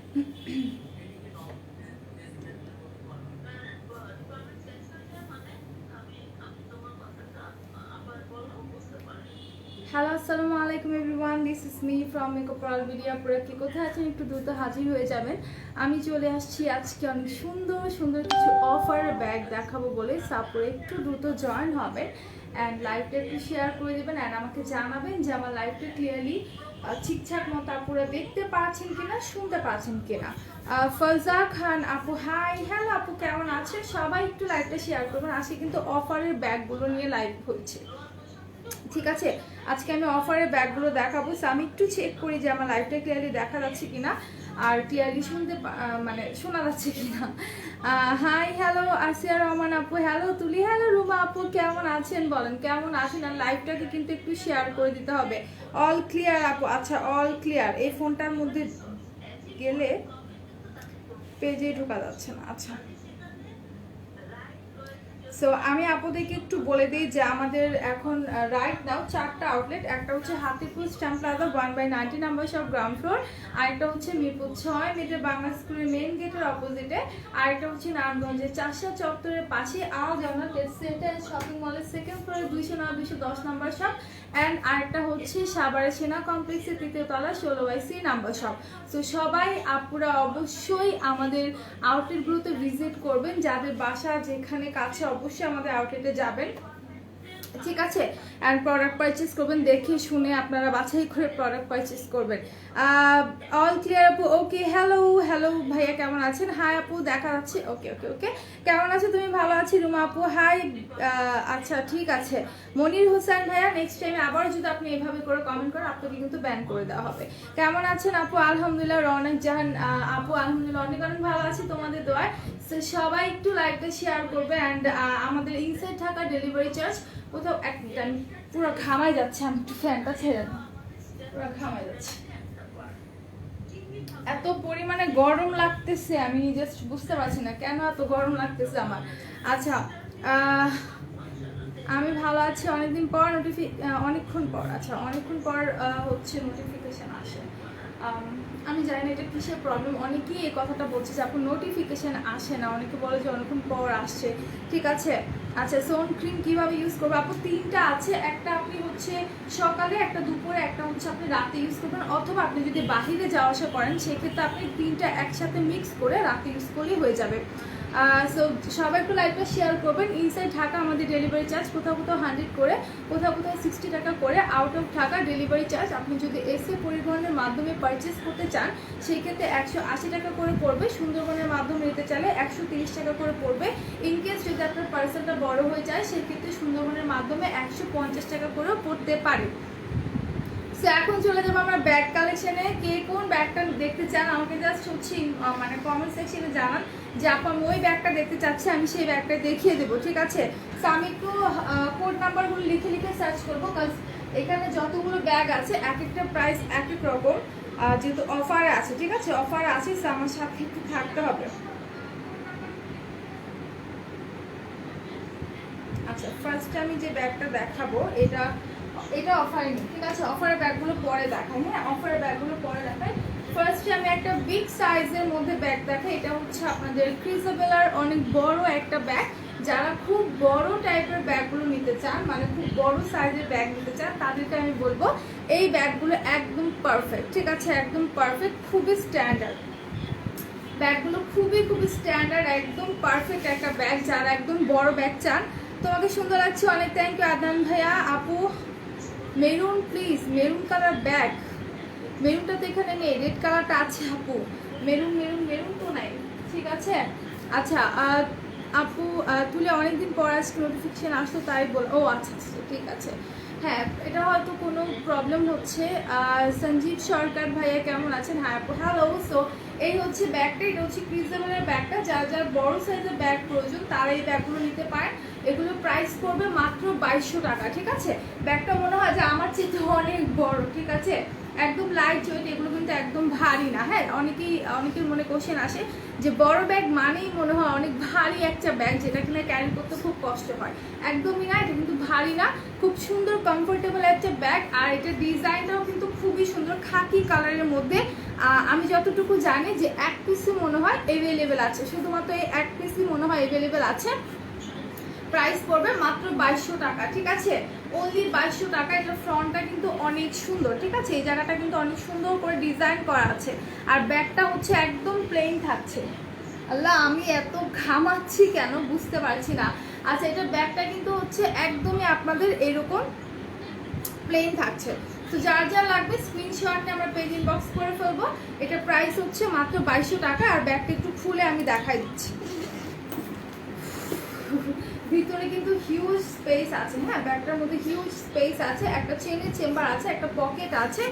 Hello আসসালামু আলাইকুম everyone, this is me from makeup world video. আপনারা কি কোথায় আছেন একটু দ্রুত হাজির হয়ে যাবেন। আমি চলে আসছি আজকে অনেক সুন্দর সুন্দর কিছু অফারের ব্যাগ দেখাবো বলে। সাপোরে একটু দ্রুত জয়েন হবেন অ্যান্ড লাইভটা একটু শেয়ার করে দেবেন অ্যান্ড আমাকে জানাবেন যে আমার লাইভটা ক্লিয়ারলি ঠিকঠাক মতো আপনারা দেখতে পাচ্ছেন কিনা, শুনতে পাচ্ছেন কিনা। ফজা খান আপু, হাই, হ্যালো আপু, কেমন আছেন? সবাই একটু লাইভটা শেয়ার করবেন। আজকে কিন্তু অফারের ব্যাগগুলো নিয়ে লাইভ হচ্ছে, ঠিক আছে? আজকে আমি অফারের ব্যাগগুলো দেখাবো। আমি একটু চেক করি যে আমার লাইভটা ক্লিয়ারলি দেখা যাচ্ছে কিনা আর ক্লিয়ারলি শুনতে মানে শোনা যাচ্ছে কিনা। হাই, হ্যালো আসিয়া রহমান আপু, হ্যালো তুলি, হ্যালো রুমা আপু, কেমন আছেন বলেন, কেমন আছেন? আর লাইভটাকে কিন্তু একটু শেয়ার করে দিতে হবে। অল ক্লিয়ার আপু, আচ্ছা অল ক্লিয়ার। এই ফোনটার মধ্যে গেলে পেজে ঢোকা যাচ্ছে না, আচ্ছা। সো আমি আপনাদেরকে একটু বলে দিই যে আমাদের এখন রাইট নাও 4টা আউটলেট। একটা হচ্ছে Hatipur stamp plaza 1/90 number shop ground floor, আরেকটা হচ্ছে মিরপুর 6 মিটার বাংলা স্কুলের মেইন গেটের অপোজিটে, আরেকটা হচ্ছে নারায়ণগঞ্জের চাষা চত্বরের পাশে আল জানা টেস্ট সেন্টার শপিং মলের সেকেন্ড ফ্লোরে 209-210 নাম্বার শপ, অ্যান্ড আরেকটা হচ্ছে সাভারের সেনা কমপ্লেক্সের 3য় তলা 16/C নাম্বার শপ। সো সবাই আপুরা অবশ্যই আমাদের আউটলেটগুলোতে ভিজিট করবেন। যাদের বাসা যেখানে কাছে অবশ্যই আমাদের আউটলেটে যাবেন, ঠিক আছে? অ্যান্ড প্রোডাক্ট পারচেস করবেন, দেখে শুনে আপনারা বাছাই করে প্রোডাক্ট পারচেস করবেন। অল ক্লিয়ার আপু, ওকে। হ্যালো হ্যালো ভাইয়া, কেমন আছেন? হাই আপু, দেখা যাচ্ছে, ওকে ওকে ওকে। কেমন আছো তুমি? ভালো আছি রুমা আপু, হাই। আচ্ছা ঠিক আছে। মনির হোসেন ভাইয়া, নেক্সট টাইমে আবার যদি আপনি এভাবে করে কমেন্ট করেন আপনাকে কিন্তু ব্যান করে দেওয়া হবে। কেমন আছেন আপু? আলহামদুলিল্লাহ। রৌনক জাহান আপু, আলহামদুলিল্লাহ অনেক অনেক ভালো আছি তোমাদের দোয়ায়। সবাই একটু লাইভটা শেয়ার করবে অ্যান্ড আমাদের ইনসাইড থাকা ডেলিভারি চার্জ কোথাও একটা পুরো ঘামাই যাচ্ছে। আমি একটু ফ্যানটা ছেড়ে না, পুরো ঘামাই যাচ্ছে, এত পরিমাণে গরম লাগতেছে। আমি জাস্ট বুঝতে পারছি না কেন এত গরম লাগতেছে আমার। আচ্ছা, আমি ভালো আছি। অনেকদিন পর অনেকক্ষণ পর, আচ্ছা অনেকক্ষণ পর হচ্ছে নোটিফিকেশন আসে। আমি জানি না এটা কিসের প্রবলেম। অনেকেই এই কথাটা বলছে যে আপনার নোটিফিকেশান আসে না, অনেকে বলে যে অনেকক্ষণ পর আসছে, ঠিক আছে? আচ্ছা, সোন ক্রিম কীভাবে ইউজ করবো আপু? 3টা আছে, একটা আপনি হচ্ছে সকালে, একটা দুপুরে, একটা হচ্ছে আপনি রাতে ইউজ করবেন, অথবা আপনি যদি বাহিরে যাওয়া আসা করেন সেক্ষেত্রে আপনি 3টা একসাথে মিক্স করে রাতে ইউজ করলেই হয়ে যাবে। সো সবাই একটু লাইভটা শেয়ার করবেন। ইনসাইড ঢাকা আমাদের ডেলিভারি চার্জ কোথাও কোথাও 100 করে, কোথাও কোথাও 60 টাকা করে। Out of Dhaka delivery charge আপনি যদি এসে পরিবহনের মাধ্যমে পারচেস করতে চান সেই ক্ষেত্রে 180 টাকা করে পড়বে। সুন্দরবনের মাধ্যমে নিতে চাইলে 130 টাকা করে পড়বে। ইনকেস যদি আপনার পার্সেলটা বড় হয়ে যায় সেক্ষেত্রে সুন্দরবনের মাধ্যমে 150 টাকা করেও পড়তে পারে। সো এখন চলে যাবো আমরা ব্যাগ কালেকশনে। কে কোন ব্যাগটা দেখতে চান আমাকে জাস্ট হচ্ছে মানে কমেন্ট সেকশনে জানান যে আপা আমি ওই ব্যাগটা দেখতে চাচ্ছি, আমি সেই ব্যাগটা দেখিয়ে দেবো, ঠিক আছে? সো আমি একটু কোড নাম্বারগুলো লিখে লিখে সার্চ করবো, কারণ এখানে যতগুলো ব্যাগ আছে এক একটা প্রাইস এক এক রকম, যেহেতু অফারে আছে, ঠিক আছে? অফারে আছে, সো আমার সাথে একটু থাকতে হবে। আচ্ছা, ফার্স্টে আমি যে ব্যাগটা দেখাবো এটা অফারে নেই, ঠিক আছে? অফারের ব্যাগগুলো পরে দেখাই, হ্যাঁ অফারের ব্যাগগুলো পরে দেখাই। ফার্স্টে আমি একটা বিগ সাইজের মধ্যে ব্যাগ দেখাই। এটা হচ্ছে আপনাদের ক্রিজাবেলার অনেক বড় একটা ব্যাগ। যারা খুব বড় টাইপের ব্যাগগুলো নিতে চান, মানে খুব বড় সাইজের ব্যাগ নিতে চান, তাদেরকে আমি বলবো এই ব্যাগগুলো একদম পারফেক্ট, ঠিক আছে? একদম পারফেক্ট, খুবই স্ট্যান্ডার্ড ব্যাগগুলো, খুবই খুবই স্ট্যান্ডার্ড, একদম পারফেক্ট একটা ব্যাগ। যারা একদম বড় ব্যাগ চান, তোমাকে সুন্দর লাগছে, অনেক থ্যাংক ইউ আদান ভাইয়া। আপু maroon please, maroon colour bag, মেরুনটা তো এখানে নেই, রেড কালারটা আছে আপু। মেরুন মেরুন মেরুন তো নাই, ঠিক আছে? আচ্ছা আপু তুলে অনেকদিন পর আজকে নোটিফিকেশান আসতো তাই বল, ও আচ্ছা আচ্ছা ঠিক আছে। হ্যাঁ, এটা হয়তো কোনো প্রবলেম হচ্ছে। সঞ্জীব সরকার ভাইয়া কেমন আছেন? হ্যাঁ আপু, হ্যালো। সো এই হচ্ছে ব্যাগটা, এটা হচ্ছে ক্রিজাবেলের ব্যাগটা। যার যার বড় সাইজের ব্যাগ প্রয়োজন তারা এই ব্যাগগুলো নিতে পারেন। এগুলো প্রাইস পড়বে মাত্র 2200 টাকা, ঠিক আছে? ব্যাগটা মনে হয় যে আমার চেয়ে অনেক বড়, ঠিক আছে? একদম লাইট ওয়েট, এগুলো কিন্তু একদম ভারী না। হ্যাঁ, অনেকের মনে কোশ্চেন আসে যে বড় ব্যাগ মানেই মনে হয় অনেক ভারী একটা ব্যাগ, যেটা কিনা ক্যারি করতে খুব কষ্ট হয়। একদমই না, এটা কিন্তু ভারী না, খুব সুন্দর কমফোর্টেবল একটা ব্যাগ। আর এটার ডিজাইনটাও কিন্তু খুবই সুন্দর, খাকি কালারের মধ্যে আমি যতটুকু জানি যে এক পিসই মনে হয় অ্যাভেলেবেল আছে, শুধুমাত্র এই এক পিসই মনে হয় অ্যাভেলেবেল আছে। প্রাইস পড়বে মাত্র 2200 টাকা, ঠিক আছে, অনলি 2200 টাকা। এটা ফ্রন্টটা কিন্তু অনেক সুন্দর, ঠিক আছে, এই জায়গাটা কিন্তু অনেক সুন্দর করে ডিজাইন করা আছে। আর ব্যাগটা হচ্ছে একদম প্লেন থাকছে। আল্লাহ, আমি এত ঘামাচ্ছি কেন বুঝতে পারছি না। আচ্ছা, এটা ব্যাগটা কিন্তু হচ্ছে একদমই আপনাদের এরকম প্লেন থাকছে। তো যার যা লাগবে স্ক্রিনশট নিয়ে আমরা পেজ ইনবক্স করে ফেলবো। এটা প্রাইস হচ্ছে মাত্র 2200 টাকা। আর ব্যাগটা একটু খুলে আমি দেখাই দিচ্ছি। ভিতরে কিন্তু হিউজ স্পেস আছে, হ্যাঁ, ব্যাগটার মধ্যে হিউজ স্পেস আছে, একটা চেনের চেম্বার আছে, একটা পকেট আছে,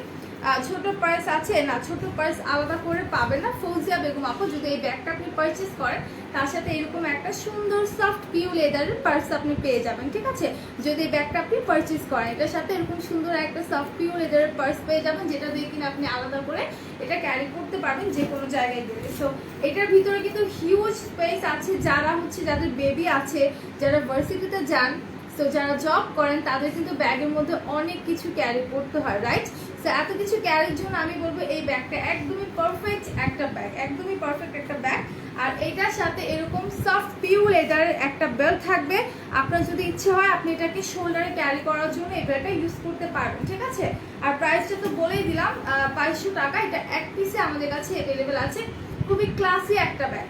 ছোট পার্স আছে। না, ছোট পার্স আলাদা করে পাবেন না ফৌজিয়া বেগম আপু। যদি এই ব্যাগটা আপনি পারচেস করেন তার সাথে এরকম একটা সুন্দর সফট পিউ লেদারের পার্স আপনি পেয়ে যাবেন, ঠিক আছে, যদি এই ব্যাগটা আপনি পারচেস করেন। এটার সাথে এরকম সুন্দর একটা সফট পিউ লেদারের পার্স পেয়ে যাবেন, যেটা দিয়ে কিনা আপনি আলাদা করে এটা ক্যারি করতে পারবেন যে কোনো জায়গায় গেলে। সো এটার ভিতরে কিন্তু হিউজ স্পেস আছে। যারা হচ্ছে যাদের বেবি আছে, যারা ভার্সিটিতে যান, সো যারা জব করেন তাদের কিন্তু ব্যাগের মধ্যে অনেক কিছু ক্যারি করতে হয়, রাইট? সো এত কিছু ক্যারির জন্য আমি বলবো এই ব্যাগটা একদমই পারফেক্ট একটা ব্যাগ, একদমই পারফেক্ট একটা ব্যাগ। আর এটার সাথে এরকম সফট পিউ লেদারের একটা বেল্ট থাকবে। আপনার যদি ইচ্ছে হয় আপনি এটাকে শোল্ডারে ক্যারি করার জন্য এই বেল্টটা ইউজ করতে পারবেন, ঠিক আছে। আর প্রাইসটা তো বলেই দিলাম, 2200 টাকা। এটা এক পিসে আমাদের কাছে অ্যাভেলেবেল আছে। খুবই ক্লাসি একটা ব্যাগ,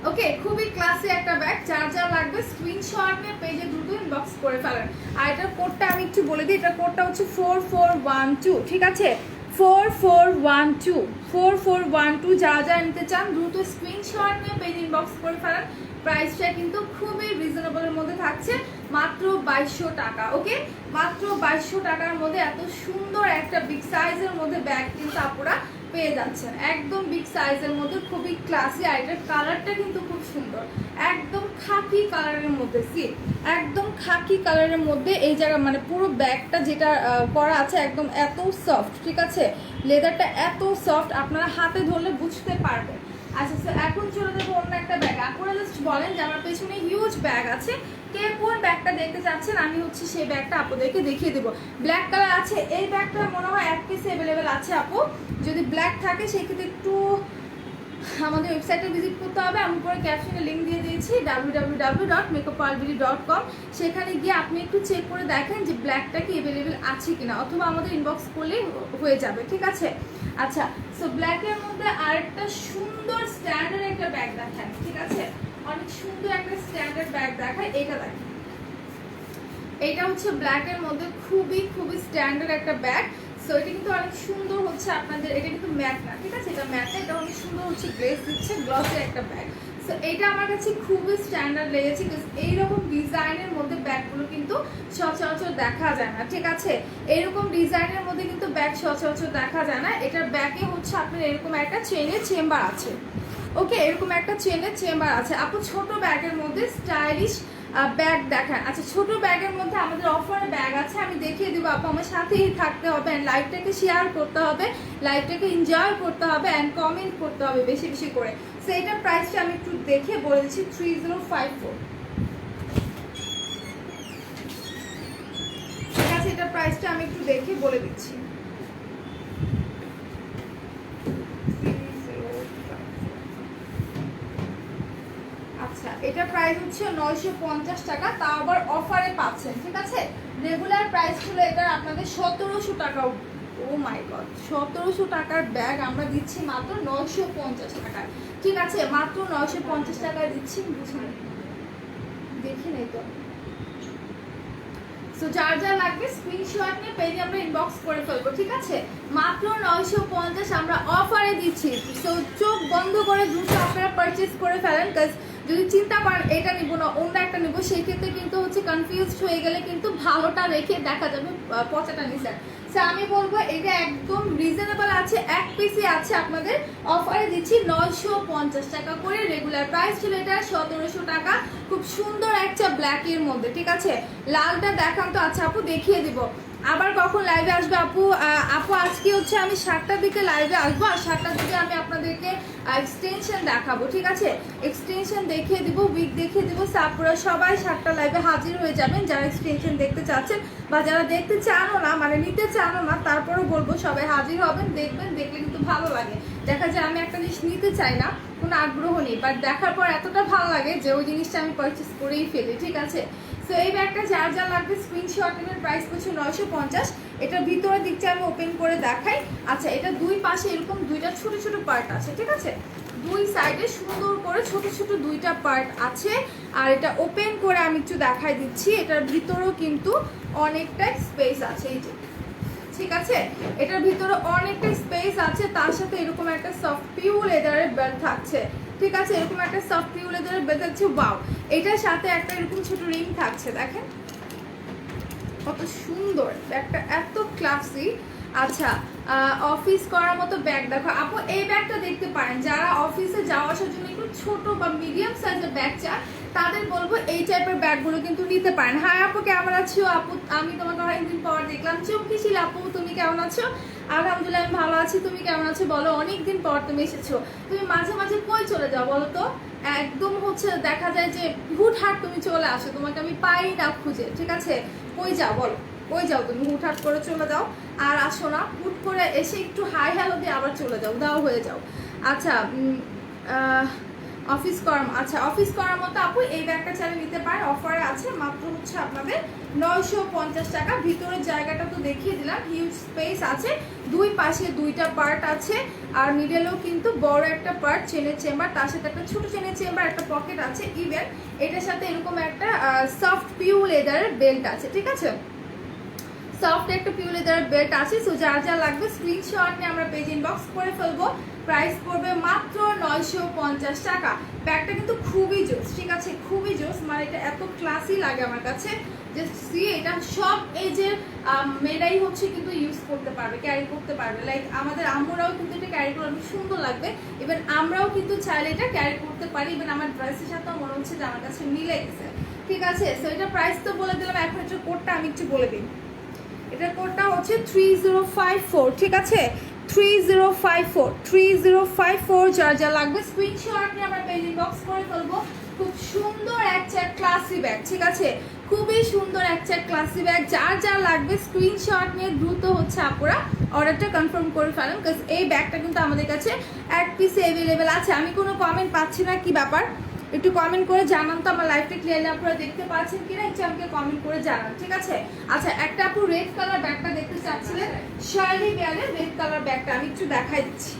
ওকে, খুবই ক্লাসি একটা ব্যাগ। যার যা লাগবে স্ক্রিনশট নিয়ে পেজে দ্রুত ইনবক্স করে ফেলেন। আর এটার কোডটা আমি একটু বলে দিই, এটার কোডটা হচ্ছে 4412, ঠিক আছে, 4412, 4412। যারা যারা নিতে চান দ্রুত স্ক্রিনশট নিয়ে পেজ ইনবক্স করে ফেলেন। প্রাইসটা কিন্তু খুবই রিজনেবলের মধ্যে থাকছে, মাত্র 2200 টাকা, ওকে, মাত্র 2200 টাকার মধ্যে এত সুন্দর একটা বিগ সাইজের মধ্যে ব্যাগ কিন্তু আপনারা পেয়ে যাচ্ছেন, একদম বিগ সাইজের মধ্যে, খুবই ক্লাসি। আর এটার কালারটা কিন্তু খুব সুন্দর, একদম খাকি কালারের মধ্যে, সি একদম খাকি কালারের মধ্যে। এই জায়গা মানে পুরো ব্যাগটা যেটা করা আছে একদম এত সফট, ঠিক আছে, লেদারটা এত সফট আপনারা হাতে ধরলে বুঝতে পারবেন। আচ্ছা স্যার, এখন চলে যাবো অন্য একটা ব্যাগ। আপনারা জাস্ট বলেন যে আমার পেছনে হিউজ ব্যাগ আছে, কে কোন ব্যাগটা দেখতে চাচ্ছেন, আমি হচ্ছে সেই ব্যাগটা আপনাদেরকে দেখিয়ে দেবো। ব্ল্যাক কালার আছে, এই ব্যাগটা মনে হয় এক পিস অ্যাভেলেবেল আছে আপু। যদি ব্ল্যাক থাকে সেক্ষেত্রে একটু আমাদের ওয়েবসাইটে ভিজিট করতে হবে। আমি পরে ক্যাপশনে লিঙ্ক দিয়ে দিয়েছি www.makeuparlbeauty.com। সেখানে গিয়ে আপনি একটু চেক করে দেখেন যে ব্ল্যাকটা কি অ্যাভেলেবেল আছে কিনা, অথবা আমাদের ইনবক্স করলে হয়ে যাবে, ঠিক আছে। আচ্ছা, সো ব্ল্যাকের মধ্যে আরেকটা সুন্দর স্ট্যান্ডার্ড একটা ব্যাগ দেখায়, ঠিক আছে, অনেক সুন্দর একটা স্ট্যান্ডার্ড ব্যাগ দেখায়। এটা দেখেন, এটা হচ্ছে ব্ল্যাকের মধ্যে খুবই খুবই স্ট্যান্ডার্ড একটা ব্যাগ। সো এটা কিন্তু অনেক সুন্দর হচ্ছে আপনাদের, এটা কিন্তু ম্যাট না, ঠিক আছে, এটা ম্যাট না, এটা অনেক সুন্দর হচ্ছে গ্লেজ দিচ্ছে, গ্লসি একটা ব্যাগ। সো এটা আমার কাছে খুবই স্ট্যান্ডার্ড লেগেছে, বিকজ এইরকম ডিজাইনের মধ্যে ব্যাগগুলো কিন্তু সচরাচর দেখা যায় না, ঠিক আছে, এইরকম ডিজাইনের মধ্যে কিন্তু ব্যাগ সচরাচর দেখা যায় না। এটার ব্যাগে হচ্ছে আপনার এরকম একটা চেনের চেম্বার আছে, ওকে, এরকম একটা চেনের চেম্বার আছে। আপু ছোট ব্যাগের মধ্যে স্টাইলিশ ব্যাগ দেখান। আচ্ছা, ছোট ব্যাগের মধ্যে আমাদের অফারে ব্যাগ আছে, আমি দেখিয়ে দিব আপু, আমার সাথেই থাকতে হবে, অ্যান্ড লাইভটাকে শেয়ার করতে হবে, লাইভটাকে এনজয় করতে হবে, অ্যান্ড কমেন্ট করতে হবে বেশি বেশি করে। সো এটার প্রাইসটা আমি একটু দেখে বলে দিচ্ছি, 3054, ঠিক আছে, এটার প্রাইসটা আমি একটু দেখে বলে দিচ্ছি। আচ্ছা, এটা প্রাইস হচ্ছে 950 টাকা, তাও আবার অফারে পাচ্ছেন, ঠিক আছে। রেগুলার প্রাইস ছিল এটা আপনাদের 1700 টাকা। ও মাই গড, 1700 টাকার ব্যাগ আমরা দিচ্ছি মাত্র 950 টাকা, ঠিক আছে, মাত্র 950 টাকায় দিচ্ছি। বুঝুন, দেখি নেই তো। সো যার যা লাগবে স্ক্রিনশট নিয়ে পেজে আমরা ইনবক্স করে ফেলবো, ঠিক আছে, মাত্র 950 আমরা অফারে দিচ্ছি। সো চোখ বন্ধ করে দ্রুত আপনারা পারচেস করে ফেলেন, কাজ যদি চিন্তা করেন এটা নিব না অন্য একটা নিব, সেই ক্ষেত্রে কিন্তু হচ্ছে কনফিউজড হয়ে গেলে কিন্তু ভালোটা রেখে দেখা যাবে পচাটা নিছেন। সো আমি বলবো এটা একদম রিজনেবল আছে, এক পিসি আছে, আপনাদের অফারে দিচ্ছি 950 টাকা করে। রেগুলার প্রাইস ছিল এটা 1700 টাকা। খুব সুন্দর একটা ব্ল্যাকের মধ্যে, ঠিক আছে, লালটা দেখান তো। আচ্ছা আপু, দেখিয়ে দিব, আবার কখন লাইভে আসবে আপু? আপু আজকে হচ্ছে আমি 7টার দিকে লাইভে আসবো, আর 7টার দিকে আমি আপনাদেরকে এক্সটেনশন দেখাবো, ঠিক আছে? এক্সটেনশন দেখিয়ে দিব, উইক দেখিয়ে দিব। আপনারা সবাই 7টা লাইভে হাজির হয়ে যাবেন যারা এক্সটেনশন দেখতে চাচ্ছেন, বা যারা দেখতে চানও না, মানে নিতে চানও না, তারপরেও বলবো সবাই হাজির হবেন, দেখবেন। দেখলে কিন্তু ভালো লাগে। দেখা যায় আমি একটা জিনিস নিতে চাই না, কোনো আগ্রহ নেই, বাট দেখার পর এতটা ভালো লাগে যে ওই জিনিসটা আমি পারচেস করেই ফেলি, ঠিক আছে? তো এই ব্যাগটা যার যা লাগবে স্ক্রিনশট নেবেন। প্রাইস পড়ছে 950। এটার ভিতরের দিকটা আমি ওপেন করে দেখাই। আচ্ছা, এটা দুই পাশে এরকম দুইটা ছোট ছোট পার্ট আছে, ঠিক আছে? দুই সাইডে সুন্দর করে ছোট ছোট দুইটা পার্ট আছে। আর এটা ওপেন করে আমি একটু দেখাই দিচ্ছি। এটার ভিতরেও কিন্তু অনেকটা স্পেস আছে, এই যে, ঠিক আছে? এটার ভিতরে অনেকটা স্পেস আছে। তার সাথে এরকম একটা সফট পিউ লেদারের বেল্ট থাকছে, ঠিক আছে? এরকম একটা সফট পিউ লেদারের বেল্ট আছে। ওয়াও, এটার সাথে একটা এরকম ছোট রিং থাকছে, দেখেন কত সুন্দর ব্যাগটা, এত ক্লাসি। আচ্ছা, অফিস করার মতো ব্যাগ দেখো আপু, এই ব্যাগটা দেখতে পারেন। যারা অফিসে যাওয়া আসার জন্য একটু ছোট বা মিডিয়াম সাইজের ব্যাগ চান, তাদের বলবো এই টাইপের ব্যাগগুলো কিন্তু নিতে পারেন। হ্যাঁ আপু, কেমন আছো? আপু আমি তোমাকে অনেকদিন পর দেখলাম। চমকিছিল আপু, তুমি কেমন আছো? আলহামদুলিল্লাহ আমি ভালো আছি। তুমি কেমন আছো বলো? অনেকদিন পর তুমি এসেছো। তুমি মাঝে মাঝে কই চলে যাও বলো তো? একদম হচ্ছে দেখা যায় যে হুটহাট তুমি চলে আসো, তোমাকে আমি পাই না খুঁজে, ঠিক আছে? কই যাও বলো? কই যাও তুমি? হুটহাট করে চলে যাও, আর আসো না। হুট করে এসে একটু হাই হ্যালো দিয়ে আবার চলে যাও, দাও হয়ে যাও। আচ্ছা, অফিস করার, আচ্ছা অফিস করার মতো আপু এই ব্যাগটা চাইলে নিতে পারেন। অফারে আছে, মাত্র হচ্ছে আপনাদের 950 টাকা। ভিতরের জায়গাটা তো দেখিয়ে দিলাম, হিউজ স্পেস আছে, দুই পাশে দুইটা পার্ট আছে, আর মিডলেও কিন্তু বড় একটা পার্ট, চেনের চেম্বার, তার সাথে একটা ছোট চেনের চেম্বার, একটা পকেট আছে। ইভেন এটার সাথে এরকম একটা সফট পিউ লেদারের বেল্ট আছে, ঠিক আছে? সফট একটা পিউ লেদারের বেল্ট আছে। সো যার যা লাগবে স্ক্রিনশট নিয়ে আমরা পেজ ইনবক্স করে ফেলবো। প্রাইস পড়বে মাত্র 950 টাকা। ব্যাগটা কিন্তু খুবই জোস, ঠিক আছে? খুবই জোস, মানে এটা এত ক্লাসি লাগে আমার কাছে। জাস্ট সি, এটা সব এজের মেয়েরাই হচ্ছে কিন্তু ইউজ করতে পারবে, ক্যারি করতে পারবে। লাইক আমাদের আম্মুরাও কিন্তু এটা ক্যারি করে অনেক সুন্দর লাগবে। ইভেন আমরাও কিন্তু চাইলে এটা ক্যারি করতে পারি। ইভেন আমার ড্রেসের সাথেও মনে হচ্ছে যে আমার কাছে মিলে গেছে, ঠিক আছে? সো এটা প্রাইস তো বলে দিলাম, এখন এটা কোডটা আমি একটু বলে দিই। এটার কোডটা হচ্ছে 3054, ঠিক আছে? 3054 যার যা লাগবে স্ক্রিনশট নিয়ে আমরা পেজ ইনবক্স করে ফেলবো। খুব সুন্দর একটা ক্লাসি ব্যাগ, ঠিক আছে? খুবই সুন্দর একটা ক্লাসি ব্যাগ। যার যা লাগবে স্ক্রিনশট নিয়ে দ্রুত হচ্ছে আপুরা অর্ডারটা কনফার্ম করে ফেলেন, বিকজ এই ব্যাগটা কিন্তু আমাদের কাছে এক পিসে অ্যাভেলেবেল আছে। আমি কোনো কমেন্ট পাচ্ছি না, কি ব্যাপার? একটু কমেন্ট করে জানান তো আমার লাইভটা ক্লিয়ারলি আপনারা দেখতে পাচ্ছেন কিনা, একটু আমাকে কমেন্ট করে জানান, ঠিক আছে? আচ্ছা, একটা আপু রেড কালার ব্যাগটা দেখতে চাচ্ছিলেন, শার্লি বেয়ারের রেড কালার ব্যাগটা আমি একটু দেখাই দিচ্ছি।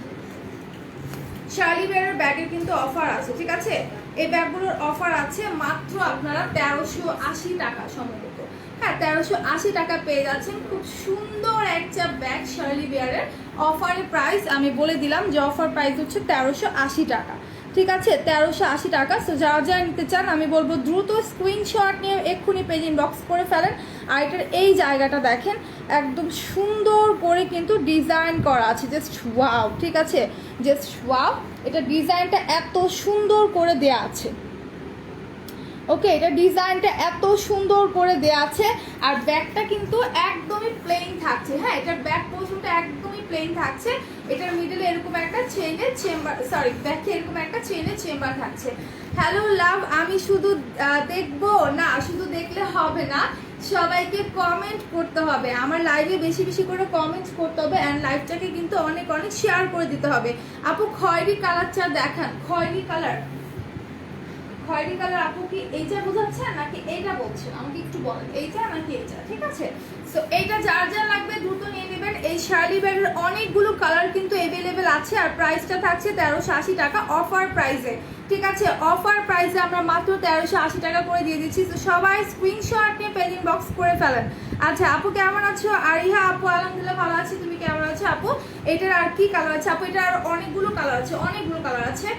শার্লি বেয়ারের ব্যাগের কিন্তু অফার আছে, ঠিক আছে? এই ব্যাগগুলোর অফার আছে মাত্র আপনারা 1380 টাকা সম্ভবত। হ্যাঁ, 1380 টাকা পেয়ে যাচ্ছেন। খুব সুন্দর একটা ব্যাগ শার্লি বেয়ারের। অফারের প্রাইস আমি বলে দিলাম যে অফার প্রাইস হচ্ছে 1380 টাকা, ঠিক আছে? 1380 টাকা। সো যারা যারা নিতে চান আমি বলবো দ্রুত স্ক্রিনশট নিয়ে এক্ষুনি পেজ ইনবক্স করে ফেলেন। আর এটার এই জায়গাটা দেখেন, একদম সুন্দর করে কিন্তু ডিজাইন করা আছে, জাস্ট ওয়াও, ঠিক আছে? জাস্ট ওয়াও, এটা ডিজাইনটা এত সুন্দর করে দেয়া আছে। ওকে, এটা ডিজাইনটা এত সুন্দর করে দেয়া আছে। আর ব্যাগটা কিন্তু একদমই প্লেন থাকছে। হ্যাঁ, এটার ব্যাক পোর্শনটা একদমই প্লেন থাকছে। এটার মিডলে এরকম একটা চেনের চেম্বার, সরি ব্যাকে এরকম একটা চেনের চেম্বার থাকছে। হ্যালো লাভ, আমি শুধু দেখবো না, শুধু দেখলে হবে না, সবাইকে কমেন্ট করতে হবে। আমার লাইভে বেশি বেশি করে কমেন্ট করতে হবে, অ্যান্ড লাইভটাকে কিন্তু অনেক অনেক শেয়ার করে দিতে হবে। আপু খয়েরি কালারটা দেখান। খয়েরি কালার, খয়েরি কালার আপু কি এইটা বোঝাচ্ছেন নাকি এইটা বলছেন? আমাকে একটু বলেন, এইটা নাকি এইটা, ঠিক আছে? সো এইটা যার যা লাগবে দ্রুত নিয়ে নেবেন। এই শার্লি ব্যাগের অনেকগুলো কালার কিন্তু অ্যাভেলেবেল আছে, আর প্রাইসটা থাকছে 1380 টাকা অফার প্রাইসে, ঠিক আছে? অফার প্রাইসে আমরা মাত্র 1380 টাকা করে দিয়ে দিচ্ছি। তো সবাই স্ক্রিনশট নিয়ে পেজ ইনবক্স করে ফেলেন। আচ্ছা আপু কেমন আছো? আরিহা আপু আলহামদুলিল্লাহ ভালো আছি, তুমি কেমন আছো আপু? এটার আর কি কালার আছে আপু? এটার আর অনেকগুলো কালার আছে, অনেকগুলো কালার আছে।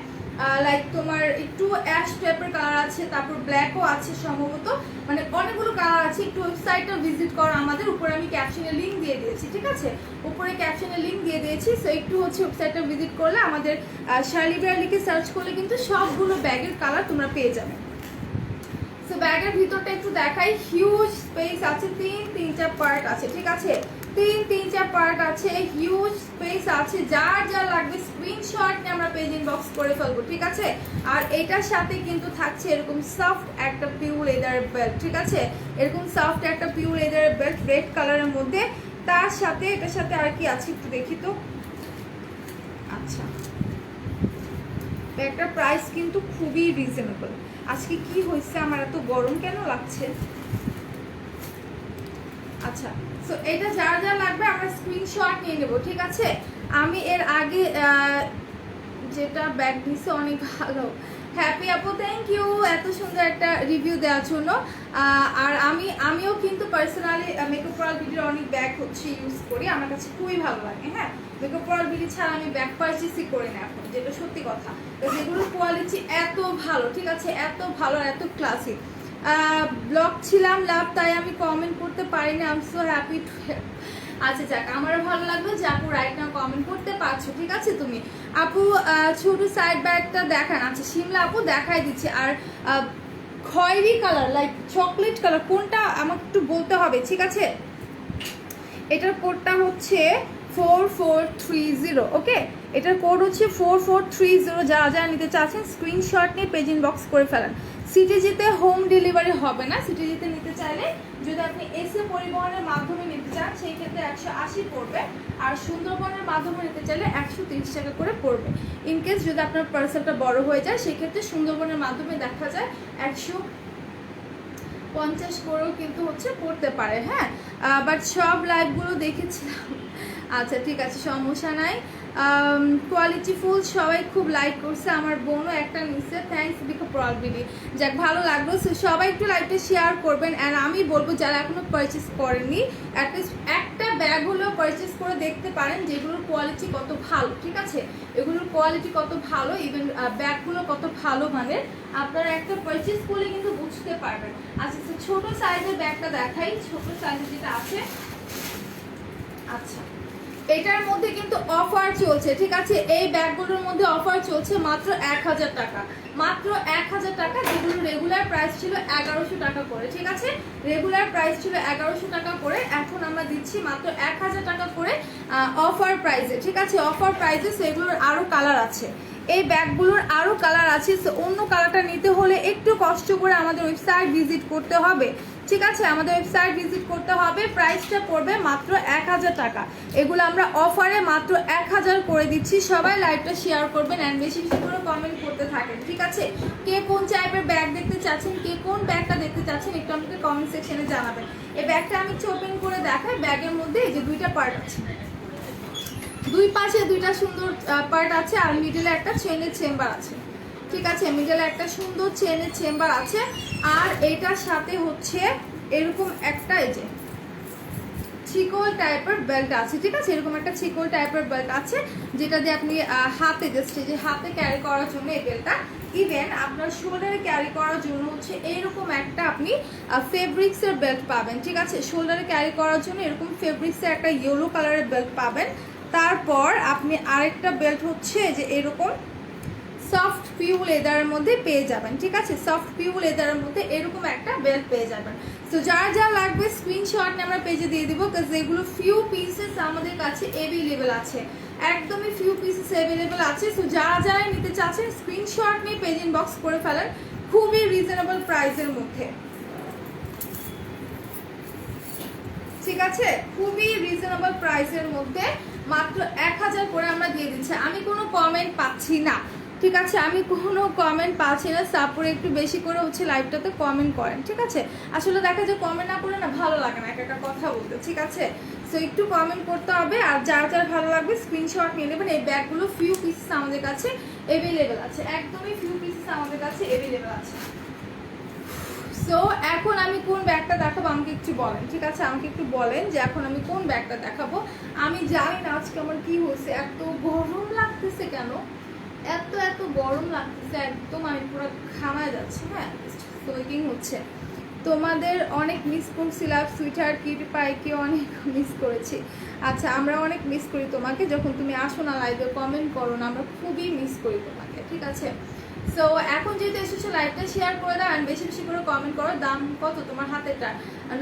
লাইক তোমার একটু অ্যাশ টাইপের কালার আছে, তারপর ব্ল্যাকও আছে সম্ভবত, মানে অনেকগুলো কালার আছে। একটু ওয়েবসাইটটা ভিজিট করো আমাদের, উপরে আমি ক্যাপশনে লিঙ্ক দিয়ে দিয়েছি, ঠিক আছে? উপরে ক্যাপশনে লিঙ্ক দিয়ে দিয়েছি। সো একটু হচ্ছে ওয়েবসাইটটা ভিজিট করলে আমাদের শার্লি বেয়ার লিখে সার্চ করলে কিন্তু সবগুলো ব্যাগের কালার তোমরা পেয়ে যাবে। সো ব্যাগের ভিতরটা একটু দেখাই, হিউজ স্পেস আছে, তিনটা পার্ট আছে, ঠিক আছে, তিনটা পার্ট আছে, হিউজ স্পেস আছে। যার যা লাগবে স্ক্রিনশট নিয়ে আমরা পেজ ইনবক্স করে ফেলবো, ঠিক আছে। আর এটার সাথে কিন্তু থাকছে এরকম সফট একটা পিওর লেদারের বেল্ট, ঠিক আছে, এরকম সফট একটা পিওর লেদারের বেল্ট রেড কালারের মধ্যে। তার সাথে এটার সাথে আর কি আছে একটু দেখি তো। আচ্ছা, ব্যাগটার প্রাইস কিন্তু খুবই রিজনেবল। আজকে কি হয়েছে, আমার এত গরম কেন লাগছে? আচ্ছা, সো এটা যার যা লাগবে আমরা স্ক্রিনশট নিয়ে নেব, ঠিক আছে। আমি এর আগে যেটা ব্যাগ দিছে অনেক ভালো, হ্যাপি আপু থ্যাংক ইউ এত সুন্দর একটা রিভিউ দেওয়ার জন্য। আর আমিও কিন্তু পার্সোনালি মেকআপ ওয়ার্ল্ড বিডির অনেক ব্যাগ হচ্ছে ইউজ করি, আমার কাছে খুবই ভালো লাগে। হ্যাঁ, মেকআপ ওয়ার্ল্ড বিডি ছাড়া আমি ব্যাগ পারচেসই করি না এখন, যেটা সত্যি কথা। যেগুলোর কোয়ালিটি এত ভালো, ঠিক আছে, এত ভালো, এত ক্লাসিক। ব্লগ ছিলাম লাভ, তাই আমি কমেন্ট করতে পারিনি, I am so happy to. আচ্ছা যাক, আমারও ভালো লাগলো যে আপু রাইট নাও কমেন্ট করতে পারছো, ঠিক আছে। তুমি আপু ছোট সাইড ব্যাগটা দেখান। আচ্ছা শিমলা আপু দেখাই দিচ্ছি। আর খয়েরি কালার লাইক চকলেট কালার কোনটা আমাকে একটু বলতে হবে, ঠিক আছে। এটার কোডটা হচ্ছে 4430, ওকে, এটার কোড হচ্ছে 4430। যারা নিতে চাচ্ছেন স্ক্রিনশট নিয়ে পেজ ইনবক্স করে ফেলেন। সিটি যেতে হোম ডেলিভারি হবে না, সিটি যেতে নিতে চাইলে যদি আপনি এসে পরিবহনের মাধ্যমে নিতে চান সেই ক্ষেত্রে 180 পড়বে, আর সুন্দরবনের মাধ্যমে নিতে চাইলে 130 টাকা করে পড়বে। ইনকেস যদি আপনার পার্সেলটা বড় হয়ে যায় সেই ক্ষেত্রে সুন্দরবনের মাধ্যমে দেখা যায় 150 করেও কিন্তু হচ্ছে পড়তে পারে। হ্যাঁ, বাট সব লাইভগুলো দেখেছিলাম। আচ্ছা ঠিক আছে, সমস্যা নাই। কোয়ালিটি ফুল সবাই খুব লাইক করছে, আমার বোনও একটা নিচ্ছে, থ্যাংকস বিকো প্রলবিডি। যাক ভালো লাগলো, সবাই একটু লাইভটা শেয়ার করবেন। অ্যান্ড আমি বলবো যারা এখনো পারচেস করেননি অ্যাটলিস্ট একটা ব্যাগ হলেও পারচেস করে দেখতে পারেন যেগুলোর কোয়ালিটি কত ভালো, ঠিক আছে, এগুলোর কোয়ালিটি কত ভালো, ইভেন ব্যাগগুলো কত ভালো মানের, আপনারা একটা পারচেস করলে কিন্তু বুঝতে পারবেন। আচ্ছা ছোট সাইজের ব্যাগটা দেখাই, ছোট সাইজের যেটা আছে। আচ্ছা এটার মধ্যে কিন্তু অফার চলছে, ঠিক আছে, এই ব্যাগগুলোর মধ্যে অফার চলছে মাত্র 1000 টাকা, মাত্র 1000 টাকা, যেগুলো রেগুলার প্রাইস ছিল 1100 টাকা করে, ঠিক আছে, রেগুলার প্রাইস ছিল 1100 টাকা করে, এখন আমরা দিচ্ছি মাত্র 1000 টাকা করে অফার প্রাইসে, ঠিক আছে, অফার প্রাইসে। সেগুলোর আরও কালার আছে, এই ব্যাগগুলোর আরও কালার আছে। অন্য কালারটা নিতে হলে একটু কষ্ট করে আমাদের ওয়েবসাইট ভিজিট করতে হবে, ঠিক আছে, আমাদের ওয়েবসাইট ভিজিট করতে হবে। প্রাইসটা পড়বে মাত্র 1000 টাকা, এগুলো আমরা অফারে মাত্র 1000 করে দিচ্ছি। সবাই লাইভটা শেয়ার করবেন অ্যান্ড বেশি বেশি করে কমেন্ট করতে থাকেন, ঠিক আছে। কে কোন টাইপের ব্যাগ দেখতে চাচ্ছেন, কে কোন ব্যাগটা দেখতে চাচ্ছেন একটু আমাকে কমেন্ট সেকশনে জানাবেন। এই ব্যাগটা আমি ওপেন করে দেখাই। ব্যাগের মধ্যে এই যে দুইটা পার্ট আছে, দুই পাশে দুইটা সুন্দর পার্ট আছে, আর মিডলে একটা চেনের চেম্বার আছে, ঠিক আছে, মিডলে একটা সুন্দর চেনের চেম্বার আছে। আর এটার সাথে হচ্ছে এরকম একটা এই যে চিকল টাইপের বেল্ট আছে, ঠিক আছে, এরকম একটা চিকল টাইপের বেল্ট আছে, যেটা দিয়ে আপনি হাতে জাস্ট যে হাতে ক্যারি করার জন্য এই বেল্টটা, ইভেন আপনার শোল্ডারে ক্যারি করার জন্য হচ্ছে এইরকম একটা আপনি ফেব্রিক্সের বেল্ট পাবেন, ঠিক আছে, শোল্ডারে ক্যারি করার জন্য এরকম ফেব্রিক্সের একটা ইয়েলো কালারের বেল্ট পাবেন। তারপর আপনি আরেকটা বেল্ট হচ্ছে যে এরকম সফট পিউ লেদারের মধ্যে পেয়ে যাবেন, ঠিক আছে, সফট পিউ লেদারের মধ্যে এরকম একটা বেল্ট পেয়ে যাবেন। তো যার যা লাগবে স্ক্রিনশট নিয়ে আমরা পেজে দিয়ে দিব, কারণ এগুলো ফিউ পিসেস আমাদের কাছে অ্যাভেলেবেল আছে, একদমই ফিউ পিসেস অ্যাভেলেবেল আছে। সো যারা যারা নিতে চাচ্ছেন স্ক্রিনশট নিয়ে পেজ ইনবক্স করে ফেলেন, খুবই রিজনেবল প্রাইসের মধ্যে, ঠিক আছে, খুবই রিজনেবল প্রাইসের মধ্যে মাত্র 1000 করে আমরা দিয়ে দিচ্ছি। আমি কোনো কমেন্ট পাচ্ছি না, ঠিক আছে, আমি কোনো কমেন্ট পাচ্ছি না। সাপোর্ট একটু বেশি করে হচ্ছে লাইভটাতে কমেন্ট করেন, ঠিক আছে, আসলে দেখা যায় কমেন্ট না করে না ভালো লাগে না একটা কথা বলতে, ঠিক আছে, সো একটু কমেন্ট করতে হবে। আর যার যার ভালো লাগবে স্ক্রিনশট নিয়ে নেবেন। এই ব্যাগগুলো ফিউ পিসেস আমাদের কাছে অ্যাভেলেবেল আছে, একদমই ফিউ পিসেস আমাদের কাছে অ্যাভেলেবেল আছে। সো এখন আমি কোন ব্যাগটা দেখাবো আমাকে একটু বলেন, ঠিক আছে, আমাকে একটু বলেন যে এখন আমি কোন ব্যাগটা দেখাবো। আমি জানি না আজকে আমার কি হয়েছে, এত গরম লাগতেছে কেন, এত গরম লাগতেছে, একদম আমি পুরো ঘামায় যাচ্ছি। হ্যাঁ, সোয়েটিং হচ্ছে। তোমাদের অনেক মিস করছিলাম, সুইটার কিউটি পাইকে অনেক মিস করেছি। আচ্ছা আমরা অনেক মিস করি তোমাকে, যখন তুমি আসো না লাইভে কমেন্ট করো না, আমরা খুবই মিস করি তোমাকে, ঠিক আছে। সো এখন যেহেতু এসেছো লাইভটা শেয়ার করে দাও আর বেশি বেশি করে কমেন্ট করো। দাম কত তোমার হাতেরটা?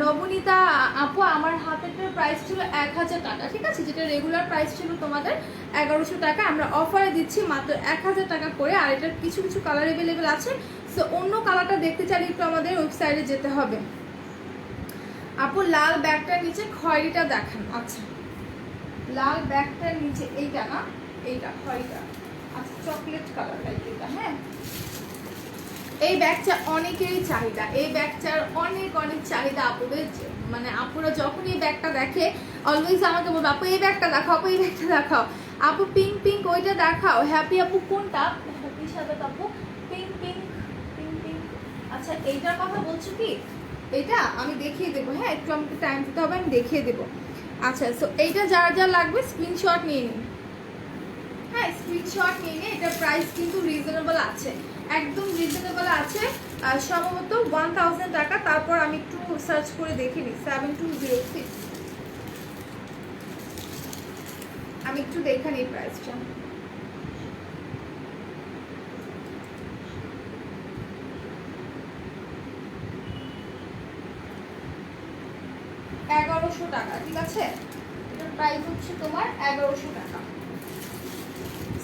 নবনীতা আপু, আমার হাতেরটার প্রাইস ছিল 1000 টাকা, ঠিক আছে, যেটা রেগুলার প্রাইস ছিল তোমাদের 1100 টাকা, আমরা অফারে দিচ্ছি মাত্র 1000 টাকা করে। আর এটার কিছু কিছু কালার অ্যাভেলেবেল আছে, সো অন্য কালারটা দেখতে চাইলে একটু আমাদের ওয়েবসাইটে যেতে হবে। আপু লাল ব্যাগটার নিচে খয়েরিটা দেখান। আচ্ছা, লাল ব্যাগটার নিচে এইটা না, এইটা খয়েরিটা, আচ্ছা চকলেট কালার লাইক এটা। হ্যাঁ, এই ব্যাগটা অনেকেরই চাহিদা, এই ব্যাগটার অনেক অনেক চাহিদা আপুদের, মানে আপুরা যখন এই ব্যাগটা দেখে অলওয়েজ আমাকে বলবো আপু এই ব্যাগটা দেখাও, আপু এই ব্যাগটা দেখাও, আপু পিঙ্ক পিঙ্ক ওইটা দেখাও। হ্যাপি আপু কোনটা? হ্যাপির সাথে আপু পিঙ্ক পিঙ্ক পিঙ্ক পিঙ্ক। আচ্ছা এইটার কথা বলছো কি? এটা আমি দেখিয়ে দেবো, হ্যাঁ একটু আমাকে টাইম দিতে হবে, আমি দেখিয়ে দেবো। আচ্ছা, সো এইটা যার যা লাগবে স্ক্রিনশট নিয়ে নিন। হ্যাঁ, স্ক্রিনশট নিয়ে নিয়ে, এটার প্রাইস কিন্তু রিজনেবল আছে, একদম রিজনেবল আছে, সম্ভবত 1000 টাকা। তারপর আমি একটু সার্চ করে দেখে নিই 7206, আমি একটু দেখে নিই প্রাইসটা। $1100 টাকা, ঠিক আছে, এটার প্রাইস হচ্ছে তোমার 1100 টাকা।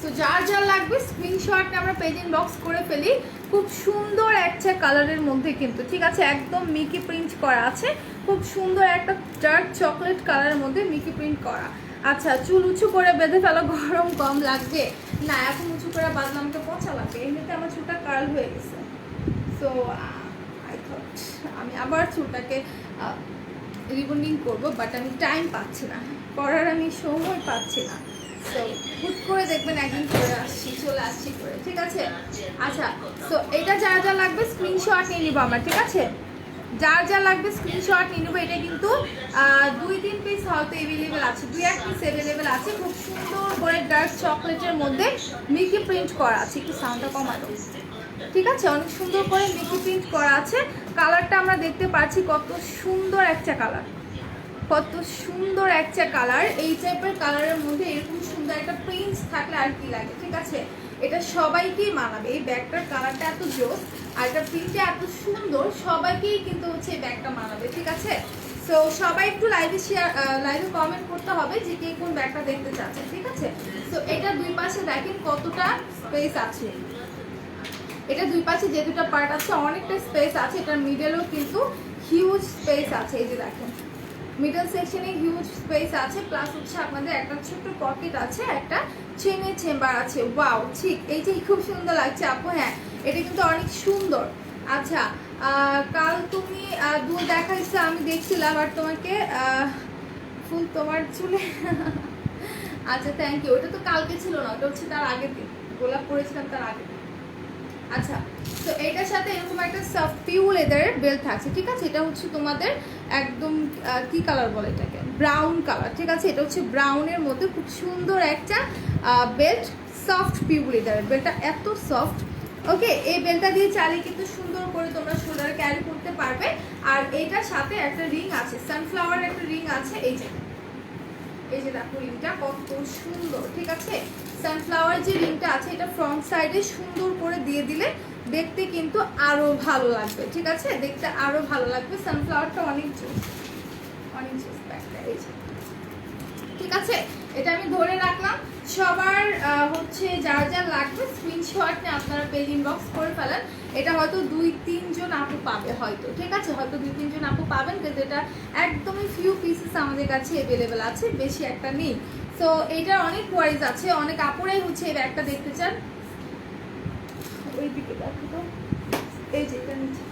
সো যার যার লাগবে স্ক্রিনশট আমরা পেজ ইনবক্স করে ফেলি। খুব সুন্দর একটা কালারের মধ্যে কিন্তু, ঠিক আছে, একদম মিকি প্রিন্ট করা আছে, খুব সুন্দর একটা ডার্ক চকলেট কালারের মধ্যে মিকি প্রিন্ট করা। আচ্ছা, চুল উঁচু করে বেঁধে ফেলো, গরম কম লাগবে না, এখন উঁচু করে বাঁধলে আমাকে পচা লাগবে, এমনিতে আমার চুলটা কার্ল হয়ে গেছে। সো আই থট আমি আবার চুলটাকে রিবন্ডিং করবো, বাট আমি টাইম পাচ্ছি না করার, আমি সময় পাচ্ছি না। সো হুট করে দেখবেন একদিন চলে আসছি করে, ঠিক আছে। আচ্ছা, সো এটা যা যা লাগবে স্ক্রিনশট নিয়ে নিবো আমরা, ঠিক আছে, যার যা লাগবে স্ক্রিনশট নিয়ে নেবো। এটা কিন্তু 2-3 পিস হয়তো অ্যাভেলেবেল আছে, 2-1 পিস অ্যাভেলেবেল আছে, খুব সুন্দর করে ডার্ক চকলেটের মধ্যে মিকি প্রিন্ট করা আছে, একটু সাউন্ডটা কমানো, ঠিক আছে, অনেক সুন্দর করে মিকি প্রিন্ট করা আছে। কালারটা আমরা দেখতে পাচ্ছি, কত সুন্দর একটা কালার, কত সুন্দর একটা কালার। এই টাইপের কালারের মধ্যে এরকম সুন্দর একটা প্রিন্ট থাকলে আর কি লাগে, ঠিক আছে, এটা সবাইকেই মানাবে। এই ব্যাগটার কালারটা এত জোস আর এটা প্রিন্টটা এত সুন্দর, সবাইকেই কিন্তু হচ্ছে এই ব্যাগটা মানাবে, ঠিক আছে। সো সবাই একটু লাইভে কমেন্ট করতে হবে যে কে কোন ব্যাগটা দেখতে চাচ্ছে, ঠিক আছে। সো এটা দুই পাশে দেখেন কতটা স্পেস আছে, এটা দুই পাশে যে দুটো পার্ট আছে অনেকটা স্পেস আছে, এটার মিডলেও কিন্তু হিউজ স্পেস আছে, এই যে দেখেন মিডল সেকশনে হিউজ স্পেস আছে, প্লাস হচ্ছে আপনাদের একটা ছোট্ট পকেট আছে, একটা চেনের চেম্বার আছে। ওয়াও, ঠিক এইটাই খুব সুন্দর লাগছে আপু। হ্যাঁ, এটা কিন্তু অনেক সুন্দর। আচ্ছা, কাল তুমি দুধ দেখাইছো, আমি দেখছিলাম, আর তোমাকে ফুল তোমার চুলে আচ্ছা থ্যাংক ইউ, ওটা তো কালকে ছিল না, ওটা হচ্ছে তার আগের দিন, গোলাপ করেছিলাম তার আগের দিন। আচ্ছা, তো এটার সাথে এরকম একটা সফট পিউ লেদারের বেল্ট থাকছে, ঠিক আছে, এটা হচ্ছে তোমাদের একদম কি কালার বলে এটাকে, ব্রাউন কালার, ঠিক আছে, এটা হচ্ছে ব্রাউনের মধ্যে খুব সুন্দর একটা বেল্ট, সফট পিউ লেদারের বেল্টটা এত সফট। ওকে, এই বেল্টটা দিয়ে চালিয়ে কিন্তু সুন্দর করে তোমরা শোল্ডারে ক্যারি করতে পারবে। আর এইটার সাথে একটা রিং আছে, সানফ্লাওয়ার একটা রিং আছে, এই যে দেখো রিংটা কত সুন্দর, ঠিক আছে, সানফ্লাওয়ার যে রিংটা আছে এটা ফ্রন্ট সাইডে সুন্দর করে দিয়ে দিলে দেখতে কিন্তু আরো ভালো লাগবে, ঠিক আছে, দেখতে আরো ভালো লাগবে। সানফ্লাওয়ারটা অনেক জোস, অনেক জোস ব্যাগটা, এই যে, ঠিক আছে, এটা আমি ধরে রাখলাম। সবার হচ্ছে যার যার লাগবে স্ক্রিনশট নিয়ে আপনারা পেজ ইনবক্স করে ফেলেন। এটা হয়তো 2-3 জন আপু পাবে হয়তো, ঠিক আছে, হয়তো 2-3 জন আপু পাবেন, কিন্তু এটা একদমই ফিউ পিসেস আমাদের কাছে অ্যাভেলেবেল আছে, বেশি একটা নেই। সো এইটার অনেক ওয়াইজ আছে, অনেক আপুরাই হচ্ছে এই ব্যাগটা দেখতে চান। ওই দিকে দেখো তো, এই যে এটা নিচে।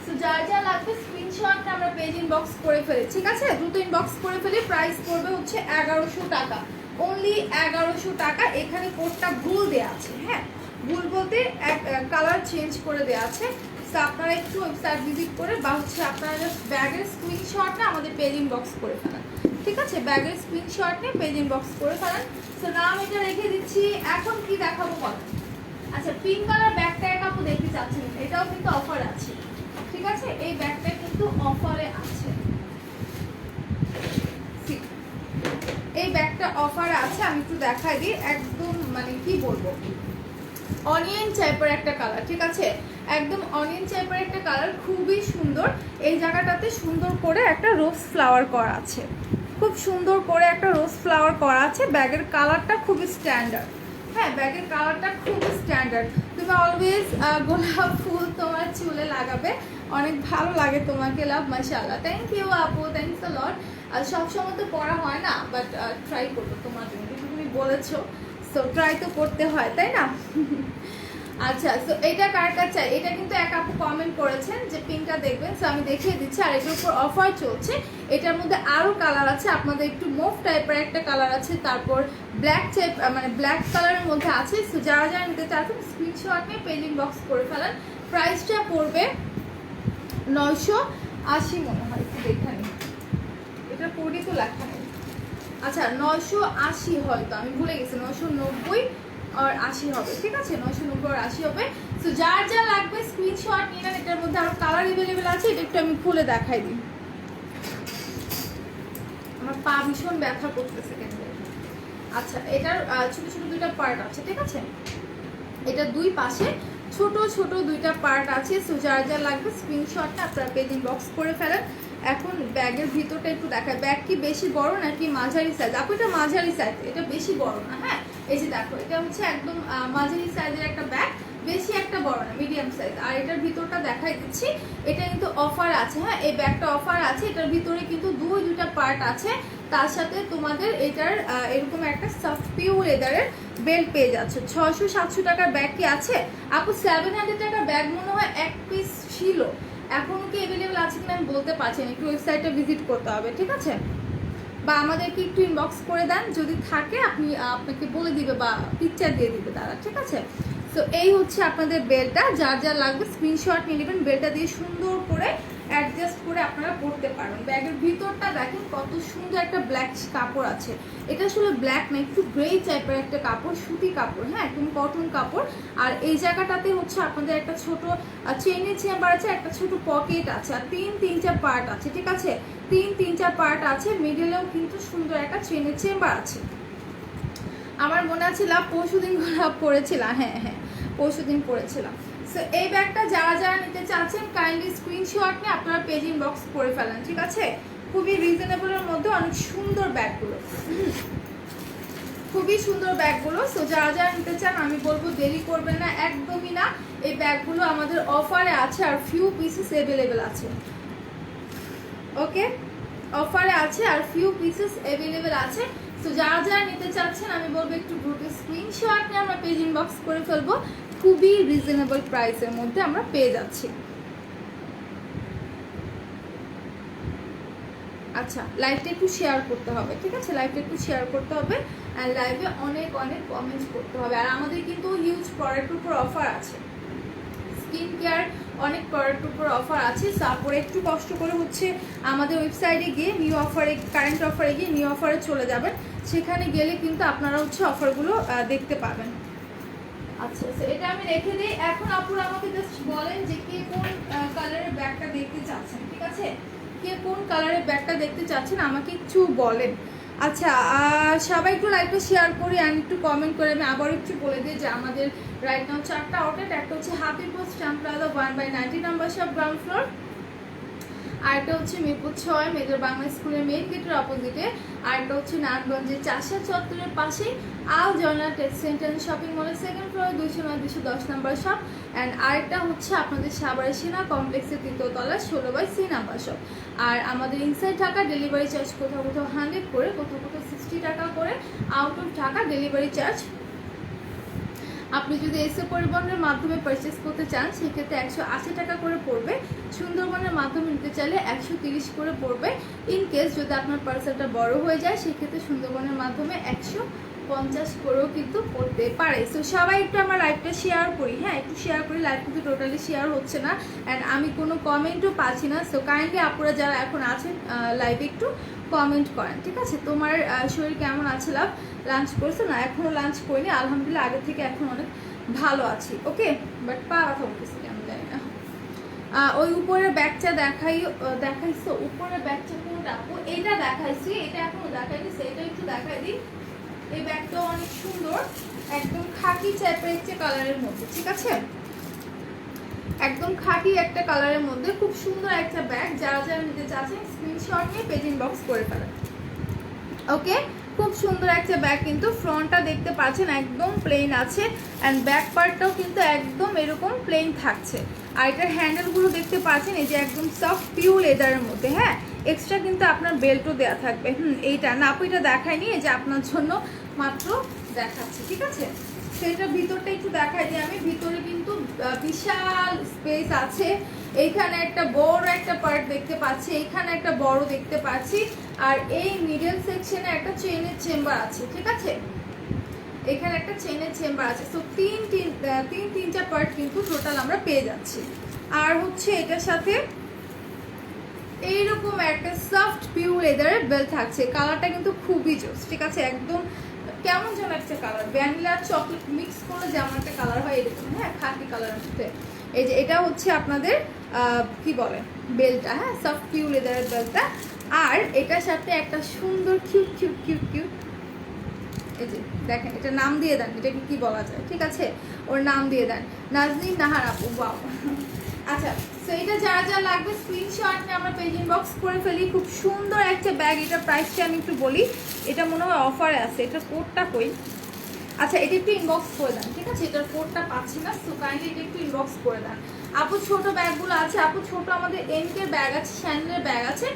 সো যার যা লাগবে স্ক্রিনশটটা আমরা পেজ ইনবক্স করে ফেলি, ঠিক আছে, দ্রুত ইনবক্স করে ফেলি। প্রাইস পড়বে হচ্ছে 1100 টাকা, অনলি 1100 টাকা। এখানে কোডটা ভুল দেওয়া আছে, হ্যাঁ, ভুল বলতে কালার চেঞ্জ করে দেওয়া আছে। সো আপনারা একটু ওয়েবসাইট ভিজিট করে বা হচ্ছে আপনারা জাস্ট ব্যাগের স্ক্রিনশটটা আমাদের পেজ ইনবক্স করে ফেলেন, ঠিক আছে, ব্যাগের স্ক্রিনশট নিয়ে পেজ ইনবক্স করে ফেলেন। সো নাম এটা রেখে দিচ্ছি। এখন কি দেখাবো বল? আচ্ছা, পিঙ্ক কালার ব্যাগটা এক আপু দেখতে চাচ্ছেন, এটাও কিন্তু অফার আছে, ঠিক আছে, এই ব্যাগটা কিন্তু অফারে আছে, এই ব্যাগটা অফারে আছে। আমি একটু দেখাই দিই, একদম মানে কি বলবো, অনিয়ন টাইপের একটা কালার, ঠিক আছে, একদম অনিয়ন টাইপের একটা কালার, খুবই সুন্দর। এই জায়গাটাতে সুন্দর করে একটা রোজ ফ্লাওয়ার করা আছে, খুব সুন্দর করে একটা রোজ ফ্লাওয়ার করা আছে। ব্যাগের কালারটা খুবই স্ট্যান্ডার্ড, হ্যাঁ ব্যাগের কালারটা খুবই স্ট্যান্ডার্ড। তুমি অলওয়েজ গোলাপ ফুল তোমার চুলে লাগাবে, অনেক ভালো লাগে তোমাকে, লাভ, মাশাআল্লাহ। থ্যাংক ইউ আপু, থ্যাংকস আ লট। আর সবসময় তো পড়া হয় না, বাট ট্রাই করবো তোমার জন্য, কিন্তু তুমি বলেছো, সো ট্রাই তো করতে হয়, তাই না? আচ্ছা, সো এটা কার কার চাই? এটা কিন্তু এক আপু কমেন্ট করেছেন যে পিঙ্কটা দেখবেন, সো আমি দেখিয়ে দিচ্ছি। আর এটার উপর অফার চলছে, এটার মধ্যে আরও কালার আছে আপনাদের, একটু মুভ টাইপের একটা কালার আছে, তারপর ব্ল্যাক টাইপ মানে ব্ল্যাক কালারের মধ্যে আছে। সো যারা যারা নিতে চাচ্ছেন স্ক্রিনশট নিয়ে পেজিং বক্স করে ফেলেন। প্রাইসটা পড়বে 980 মনে হয়, একটু দেখে নিই, এটা পড়ি তো লেখা নেই। আচ্ছা 980 হয়তো, আমি ভুলে গেছি, 990 আর 80 হবে, ঠিক আছে, 990 আর 80 হবে। সো যার যা লাগবে স্ক্রিনশট নিয়ে নেন। এটার মধ্যে আরো কালার অ্যাভেলেবেল আছে, এটা একটু আমি খুলে দেখাই দিই। আমার পা ভীষণ ব্যথা করতেছে কেন। আচ্ছা, এটার ছোট ছোট দুইটা পার্ট আছে, ঠিক আছে, এটা দুই পাশে ছোট ছোট দুইটা পার্ট আছে। সো যার যা লাগবে স্ক্রিনশটটা আপনারা পেজিং বক্স করে ফেলেন। এখন ব্যাগের ভিতরটা একটু দেখায়, ব্যাগ কি বেশি বড় নাকি মাঝারি সাইজ? আপু এটা মাঝারি সাইজ, এটা বেশি বড় না। হ্যাঁ এই যে দেখো, এটা হচ্ছে একদম মাঝারি সাইজের একটা ব্যাগ, বেশি একটা বড় না, মিডিয়াম সাইজ। আর এটার ভিতরটা দেখাই দিচ্ছি, এটা কিন্তু অফার আছে। হ্যাঁ এই ব্যাগটা অফার আছে, এটার ভিতরে কিন্তু দুইটা পার্ট আছে, তার সাথে তোমাদের এটার এরকম একটা সফট পিওর লেদারের বেল্ট পেয়ে যাচ্ছে। 600-700 টাকার ব্যাগ কি আছে আপু? 700 টাকার ব্যাগ মনে হয় এক পিস ছিল, এখন কি অ্যাভেলেবেল আছে কিনা আমি বলতে পারছি না, একটু ওয়েবসাইটে ভিজিট করতে হবে, ঠিক আছে, বা আমাদেরকে একটু ইনবক্স করে দেন, যদি থাকে আপনি আপনাকে বলে দিবে বা পিকচার দিয়ে দিবে তারা, ঠিক আছে। সো এই হচ্ছে আপনাদের বেল্টটা, যার যা লাগবে স্ক্রিনশট নিয়ে নেবেন। বেল্টটা দিয়ে সুন্দর করে অ্যাডজাস্ট করে আপনারা পরতে পারবেন। ব্যাগের ভিতরটা দেখেন কত সুন্দর একটা ব্ল্যাক কাপড় আছে, এটা আসলে ব্ল্যাক না, একটু গ্রে টাইপের একটা কাপড়, সুতি কাপড়, হ্যাঁ একদম কটন কাপড়। আর এই জায়গাটাতে হচ্ছে আপনাদের একটা ছোট চেইনের চেম্বার আছে, একটা ছোট পকেট আছে, আর তিনটা পার্ট আছে, ঠিক আছে, তিনটা পার্ট আছে, মিডলেও কিন্তু সুন্দর একটা চেইনের চেম্বার আছে। আমার মনে আছে লাভ পরশুদিন লাভ পড়েছিলাম, হ্যাঁ হ্যাঁ পরশুদিন পড়েছিলাম। সো এই ব্যাগটা যারা যারা নিতে চাচ্ছেন কাইন্ডলি স্ক্রিনশট নিয়ে আপনারা পেজিং বক্স করে ফেলেন, ঠিক আছে। খুবই রিজনেবলের মধ্যে অনেক সুন্দর ব্যাগগুলো, খুবই সুন্দর ব্যাগগুলো। সো যারা যারা নিতে চান আমি বলবো দেরি করবেন না, একদমই না। এই ব্যাগগুলো আমাদের অফারে আছে, আর ফিউ পিসেস অ্যাভেলেবেল আছে, ওকে, অফারে আছে আর ফিউ পিসেস অ্যাভেলেবেল আছে। তো যারা যারা নিতে চাচ্ছেন আমি বলবো একটু গ্রুপে স্ক্রিনশট নিয়ে আমরা পেজ ইনবক্স করে ফেলবো, খুবই রিজনেবল প্রাইসের মধ্যে আমরা পেয়ে যাচ্ছি। আচ্ছা লাইভটা একটু শেয়ার করতে হবে, ঠিক আছে, লাইভটা একটু শেয়ার করতে হবে, আর লাইভে অনেক অনেক কমেন্টস করতে হবে। আর আমাদের কিন্তু হিউজ প্রোডাক্টের উপর অফার আছে, স্কিন কেয়ার অনেক প্রোডাক্টের উপর অফার আছে। তারপরে একটু কষ্ট করে হচ্ছে আমাদের ওয়েবসাইটে গিয়ে নিউ অফারে, কারেন্ট অফারে গিয়ে নিউ অফারে চলে যাবেন, সেখানে গেলে কিন্তু আপনারা হচ্ছে অফারগুলো দেখতে পাবেন। আচ্ছা এটা আমি রেখে দিই। এখন আপুরা আমাকে জাস্ট বলেন যে কে কোন কালারের ব্যাগটা দেখতে চাচ্ছেন, ঠিক আছে, কে কোন কালারের ব্যাগটা দেখতে চাচ্ছেন আমাকে একটু বলেন। আচ্ছা সবাই একটু লাইভটা শেয়ার করি, আর একটু কমেন্ট করে আমি আবার একটু বলে দিই যে আমাদের রাইট নাও 4টা আউটলেট, একটা হচ্ছে হাবিব পোস্ট চাম্পলাদা 1/90 নাম্বার শপ গ্রাউন্ড ফ্লোর, আর একটা হচ্ছে মিরপুর 6 মেজর বাংলা স্কুলের মেইন গেটের অপোজিটে, আর একটা হচ্ছে নারায়ণগঞ্জের চাষা চত্বরের পাশেই আল জর্না টেক্স সেন্টার শপিং মলের সেকেন্ড ফ্লোরে 209-210 নাম্বার শপ, অ্যান্ড আরেকটা হচ্ছে আপনাদের সাভারের সেনা কমপ্লেক্সের 3য় তলা 16/C নাম্বার শপ। আর আমাদের ইনসাইড ঢাকা ডেলিভারি চার্জ কোথাও কোথাও 100 করে, কোথাও কোথাও 60 টাকা করে, out of Dhaka delivery charge আপনি যদি এসে পরিবহনের মাধ্যমে পারচেস করতে চান সেক্ষেত্রে 180 টাকা করে পড়বে, সুন্দরবনের মাধ্যমে নিতে চাইলে 130 করে পড়বে। ইন কেস যদি আপনার পার্সেলটা বড় হয়ে যায় সেক্ষেত্রে সুন্দরবনের মাধ্যমে 150 করেও কিন্তু পড়তে পারে। সো সবাই একটু আমার লাইভটা শেয়ার করি, হ্যাঁ একটু শেয়ার করি, লাইভ কিন্তু টোটালি শেয়ার হচ্ছে না, অ্যান্ড আমি কোনো কমেন্টও পাচ্ছি না। সো কাইন্ডলি আপনারা যারা এখন আছেন লাইভে একটু কমেন্ট করেন, ঠিক আছে। তোমার শরীর কেমন আছে লাভ? লাঞ্চ করছে না? এখনও লাঞ্চ করিনি, আলহামদুলিল্লাহ আগে থেকে এখন অনেক ভালো আছি, ওকে, বাট পা ব্যথা উঠতেছে কেমন জানি না। ওই উপরের ব্যাগটা দেখাইছো, উপরের ব্যাগটা কোনটা? এটা দেখাইছি, এটা এখনো দেখাইনি, সেটা একটু দেখাই দিই। এই ব্যাগটাও অনেক সুন্দর, একদম খাকি টাইপের একটা কালারের মধ্যে, ঠিক আছে, একদম খাকি একটা কালারের মধ্যে খুব সুন্দর একটা ব্যাগ। যারা যারা নিতে চাচ্ছেন স্ক্রিনশট নিয়ে পেজ ইনবক্স করে ফেলেন। ওকে, খুব সুন্দর একটা ব্যাগ, কিন্তু ফ্রন্টটা দেখতে পাচ্ছেন একদম প্লেন আছে অ্যান্ড ব্যাক পার্টটাও কিন্তু একদম এরকম প্লেন থাকছে। আর এটার হ্যান্ডেলগুলো দেখতে পাচ্ছেন এই যে একদম সফট পিওর লেদারের মধ্যে। হ্যাঁ, এক্সট্রা কিন্তু আপনার বেল্টও দেওয়া থাকবে। এইটা না আপু এটা দেখায়নি, এই যে আপনার জন্য মাত্র দেখাচ্ছি, ঠিক আছে। সেটার ভিতরটা একটু দেখাই দিই আমি। ভিতরে কিন্তু বিশাল স্পেস আছে। এইখানে একটা বড় একটা পার্ট দেখতে পাচ্ছি, এইখানে একটা বড় দেখতে পাচ্ছি, আর এই মিডল সেকশনে একটা চেইনের চেম্বার আছে, ঠিক আছে, এখানে একটা চেইনের চেম্বার আছে। তো তিনটা পার্ট কিন্তু টোটাল আমরা পেয়ে যাচ্ছি। আর হচ্ছে এটার সাথে এইরকম একটা সফট পিওর লেদারের বেল্ট থাকছে। কালারটা কিন্তু খুবই জোস, ঠিক আছে, একদম কেমন যেন একটা কালার, ভ্যানিলা চকলেট মিক্স করলে যেমন একটা কালার হয় এরকম। হ্যাঁ, খাকি কালারের মধ্যে। এই যে এটা হচ্ছে আপনাদের কি বলে বেল্টটা, হ্যাঁ, সফট পিওর লেদারের বেল্টটা। আর এটার সাথে একটা সুন্দর কিউট কিউট কিউট কিউট, এই যে দেখেন, এটা নাম দিয়ে দেন, এটাকে কি বলা যায়, ঠিক আছে, ওর নাম দিয়ে দেন, নাজনীন নাহার আপু। বাহ, আচ্ছা। সো এটা যারা যা লাগবে স্ক্রিনশট নিয়ে আমরা পেজ ইনবক্স করে ফেলি। খুব সুন্দর একটা ব্যাগ। এটার প্রাইসটা আমি একটু বলি, এটা মনে হয় অফারে আছে। এটার কোডটা কই, আচ্ছা এটা একটু ইনবক্স করে দেন, ঠিক আছে, এটার কোডটা পাচ্ছি না, সো কাইন্ডলি এটা একটু ইনবক্স করে দেন। আপু ছোট ব্যাগগুলো আছে, আপু ছোট আমাদের এমকের ব্যাগ আছে, স্যান্ডেলের ব্যাগ আছে।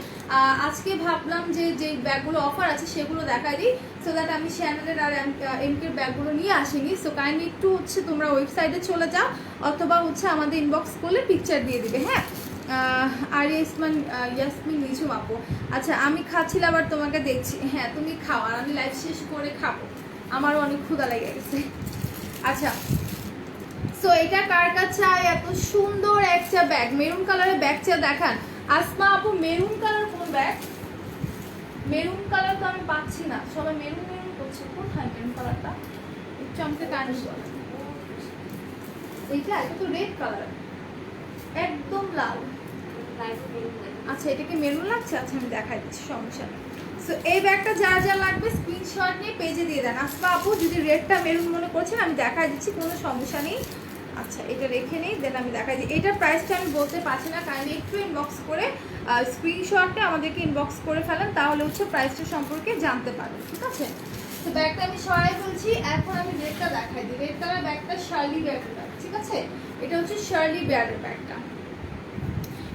আজকে ভাবলাম যে যে ব্যাগগুলো অফার আছে সেগুলো দেখাই দিই, সো দ্যাট আমি স্যান্ডেলের আর এমকের ব্যাগগুলো নিয়ে আসিনি। সো কাইন্ডলি একটু হচ্ছে তোমরা ওয়েবসাইটে চলে যাও, অথবা হচ্ছে আমাদের ইনবক্স করলে পিকচার দিয়ে দিবে। হ্যাঁ, আর ইয়াসমিন নিঝুম আপু, আচ্ছা আমি খাচ্ছিলাম আবার তোমাকে দেখছি। হ্যাঁ তুমি খাও, আর আমি লাইভ শেষ করে খাবো, আমারও অনেক ক্ষুধা লেগে গেছে। আচ্ছা, সো এটা কার কাছে এত সুন্দর একটা ব্যাগ, মেরুন কালারের ব্যাগটা দেখান। আসমা আপু মেরুন কালার কোন ব্যাগ? মেরুন কালার তো আমি পাচ্ছি না, সবাই মেরুন মেরুন করছে, কোথায় মেরুন কালারটা? একটু আমাকে কানে বল। এইটা এটা তো রেড কালার, একদম লাল। আচ্ছা এটাকে মেরুন লাগছে, আচ্ছা আমি দেখাই দিচ্ছি, সমস্যা নেই। সো এই ব্যাগটা যার যা লাগবে স্ক্রিনশট নিয়ে পেজে দিয়ে দেন। আসমা আপু যদি রেডটা মেরুন মনে করছেন আমি দেখাই দিচ্ছি, কোনো সমস্যা নেই। আচ্ছা এটা রেখে নেই, দেন আমি দেখাই দিই। এটার প্রাইসটা আমি বলতে পারছি না, কাইন্ডলি একটু ইনবক্স করে স্ক্রিনশটে আমাদেরকে ইনবক্স করে ফেলেন, তাহলে হচ্ছে প্রাইসটা সম্পর্কে জানতে পারবেন, ঠিক আছে। তো ব্যাগটা আমি সরাই বলছি, এখন আমি রেডটা দেখাই দিই। রেড কালার ব্যাগটা শার্লি ব্যাগের ব্যাগ, ঠিক আছে, এটা হচ্ছে শার্লি ব্যাগের ব্যাগটা।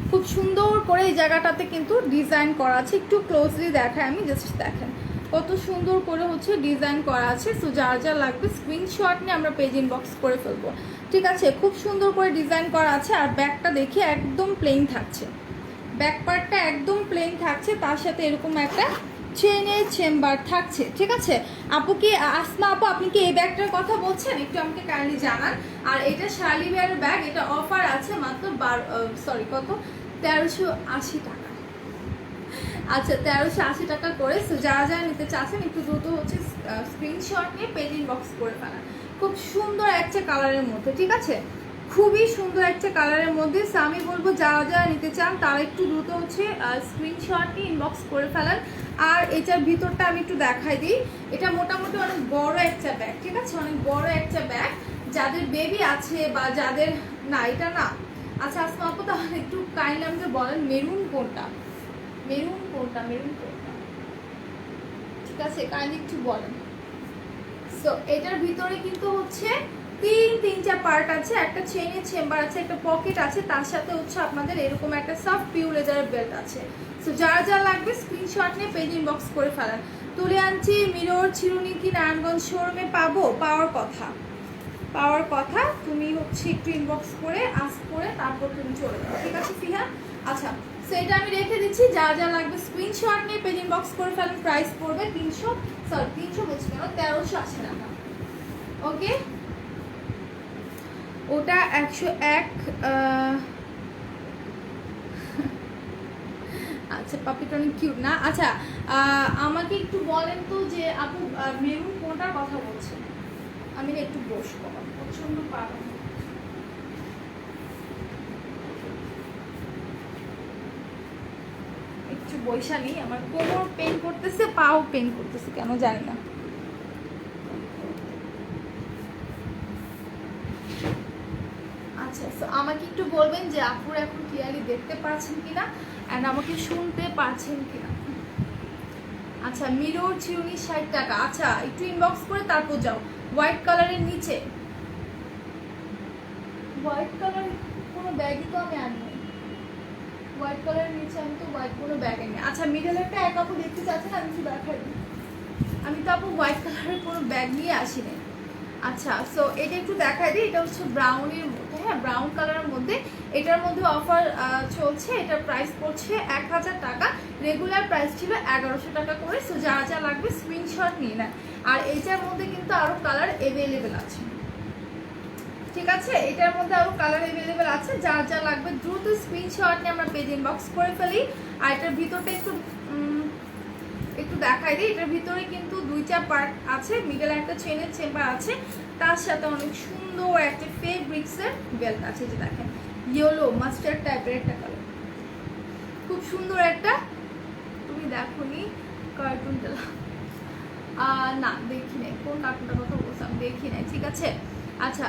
খুব সুন্দর করে এই জায়গাটাতে কিন্তু ডিজাইন করা আছে, একটু ক্লোজলি দেখায় আমি, জাস্ট দেখেন কত সুন্দর করে হচ্ছে ডিজাইন করা আছে। সো যার যা লাগবে স্ক্রিনশট নিয়ে আমরা পেজ ইনবক্স করে ফেলবো, ঠিক আছে। খুব সুন্দর করে ডিজাইন করা আছে, আর ব্যাকটা দেখি একদম প্লেন থাকছে, ব্যাক পার্টটা একদম প্লেন থাকছে, তার সাথে এরকম একটা চেনের চেম্বার থাকছে, ঠিক আছে। আপু কি আসমা আপু আপনি কি এই ব্যাগটার কথা বলছেন, একটু আমাকে কাইন্ডলি জানান। আর এটা শার্লি ব্যাগের ব্যাগ, এটা অফার আছে মাত্র কত 1380 টাকা। আচ্ছা 1380 টাকা করে। সো যারা যারা নিতে চাচ্ছেন একটু দ্রুত হচ্ছে স্ক্রিনশট নিয়ে পেজ ইনবক্স করে ফেলান। খুব সুন্দর একটা কালারের মধ্যে, ঠিক আছে, খুবই সুন্দর একটা কালারের মধ্যে। সো আমি বলবো যারা যারা নিতে চান তারা একটু দ্রুত হচ্ছে স্ক্রিনশট নিয়ে ইনবক্স করে ফেলান। আর এটার ভিতরটা আমি একটু দেখাই দিই, এটা মোটামুটি অনেক বড় একটা ব্যাগ, ঠিক আছে, অনেক বড় একটা ব্যাগ। যাদের বেবি আছে বা যাদের, না এটা না, আচ্ছা আসমা আপু তাহলে একটু কাইন্ডলি আমাকে বলেন মেরুন কোনটা, মেরুন কোনটা, মেরুন কোনটা, ঠিক আছে, কাইন্ডলি একটু বলেন। সো এটার ভিতরে কিন্তু হচ্ছে তিনটা পার্ট আছে, একটা চেইনের চেম্বার আছে, একটা পকেট আছে, তার সাথে হচ্ছে আপনাদের এরকম একটা সফট পিওর লেদারের বেল্ট আছে। সো যারা যা লাগবে স্ক্রিনশট নিয়ে পেজ ইনবক্স করে ফেলান। তুলে আনছি মিরর চিরুনি কি নারায়ণগঞ্জ শোরুমে পাওয়ার কথা, তুমি হচ্ছে একটু ইনবক্স করে আস্ক করে তারপর তুমি চলে যাও, ঠিক আছে ফিহা। আচ্ছা সো এটা আমি রেখে দিচ্ছি, যা যা লাগবে স্ক্রিনশট নিয়ে পেজ ইনবক্স করে ফেলেন। প্রাইস পড়বে 300 বলছি কেন 1380 টাকা। ওকে, ওটা 101। আচ্ছা পাপিটা অনেক কিউট না। আচ্ছা আমাকে একটু বলেন তো যে আপু মেরুন কোনটার কথা বলছেন, আমি না একটু বসবো, প্রচন্ড পাবো, একটু বৈশা নেই, আমার কোমর পেন করতেছে, পাও পেন করতেছে, কেন জানি না। সো আমাকে একটু বলবেন যে আপুর এখন ক্লিয়ারলি দেখতে পাচ্ছেন কিনা অ্যান্ড আমাকে শুনতে পাচ্ছেন কিনা। আচ্ছা মিরর চিরুনি 60 টাকা। আচ্ছা একটু ইনবক্স করে তারপর যাও। হোয়াইট কালারের নিচে, হোয়াইট কালার কোনো ব্যাগই তো আমি আনিনি, হোয়াইট কালারের নিচে আমি তো হোয়াইট কোনো ব্যাগ আনি। আচ্ছা মিডলেরটা এক আপু দেখতে চাচ্ছেন, আমি কি দেখাই দিই। আমি তো আপু হোয়াইট কালারের কোনো ব্যাগ নিয়ে আসিনি। আচ্ছা সো এটা একটু দেখাই দিই। এটা হচ্ছে ব্রাউনের মধ্যে, হ্যাঁ ব্রাউন কালারের মধ্যে। এটার মধ্যে অফার চলছে, এটার প্রাইস পড়ছে 1000 টাকা, রেগুলার প্রাইস ছিল 1100 টাকা করে। সো যা যা লাগবে স্ক্রিনশট নিয়ে নেন। আর এইটার মধ্যে কিন্তু আরও কালার অ্যাভেলেবেল আছে, ঠিক আছে, এটার মধ্যে আরও কালার অ্যাভেলেবেল আছে। যা যা লাগবে দ্রুত স্ক্রিনশট নিয়ে আমরা পেজ ইনবক্স করে ফেলি। আর এটার ভিতরটা একটু দেখাই দিই। এটার ভিতরে কিন্তু 2টা পার্ট আছে, মিডল একটা চেনের চেম্বার আছে, তার সাথে অনেক সুন্দর একটা ফেব্রিক্সের বেল্ট আছে। যে দেখেন ইয়েলো মাস্টার্ড টাইপের একটা কালার, খুব সুন্দর একটা। তুমি দেখো নি কার্টুনটা? না দেখি নাই, কোন কার্টুনটার কথা বলছি আমি দেখি নাই, ঠিক আছে। আচ্ছা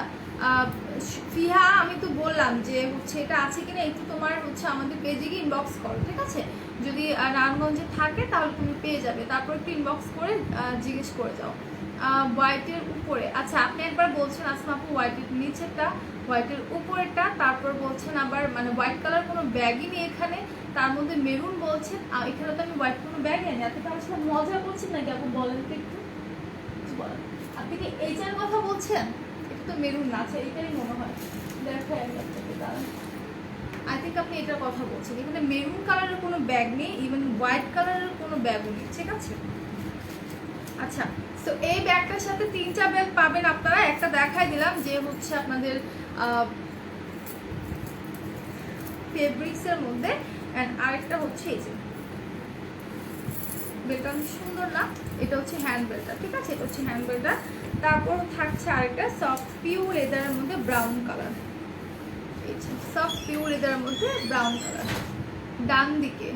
ফিহা আমি তো বললাম যে হচ্ছে এটা আছে কিনা একটু তোমার হচ্ছে আমাদের পেজে গিয়ে ইনবক্স করো, ঠিক আছে। যদি নারায়ণগঞ্জে থাকে তাহলে তুমি পেয়ে যাবে, তারপর একটু ইনবক্স করে জিজ্ঞেস করে যাও। হোয়াইটের উপরে, আচ্ছা আপনি একবার বলছেন আসমা আপু হোয়াইটের নিচেরটা, হোয়াইটের উপরেরটা, তারপর বলছেন আবার মানে হোয়াইট কালার কোনো ব্যাগই নেই এখানে, তার মধ্যে মেরুন বলছেন। এখানে তো আমি হোয়াইট কোনো ব্যাগ আনি। এতটা আমার সাথে মজা করছেন নাকি আপু, বলেন তো একটু বলেন। আপনি কি এইটার কথা বলছেন? এটা তো মেরুন না, আচ্ছা এটাই মনে হয়, দেখো আই থিঙ্ক আপনি এটার কথা বলছেন। এখানে মেরুন কালারের কোনো ব্যাগ নেই, ইভেন হোয়াইট কালারের কোনো ব্যাগও নেই, ঠিক আছে। আচ্ছা সো এই ব্যাগটার সাথে 3টা ব্যাগ পাবেন আপনারা। একটা দেখাই দিলাম যে হচ্ছে আপনাদের ফেব্রিক্সের মধ্যে, অ্যান্ড আরেকটা হচ্ছে এই যে বেলটা অনেক সুন্দর না, এটা হচ্ছে হ্যান্ড বেলটা, ঠিক আছে, এটা হচ্ছে হ্যান্ড বেলটা। তারপর থাকছে আরেকটা সফট পিওর লেদারের মধ্যে ব্রাউন কালার, এই যে সফট পিওর লেদারের মধ্যে ব্রাউন কালার। ডান দিকে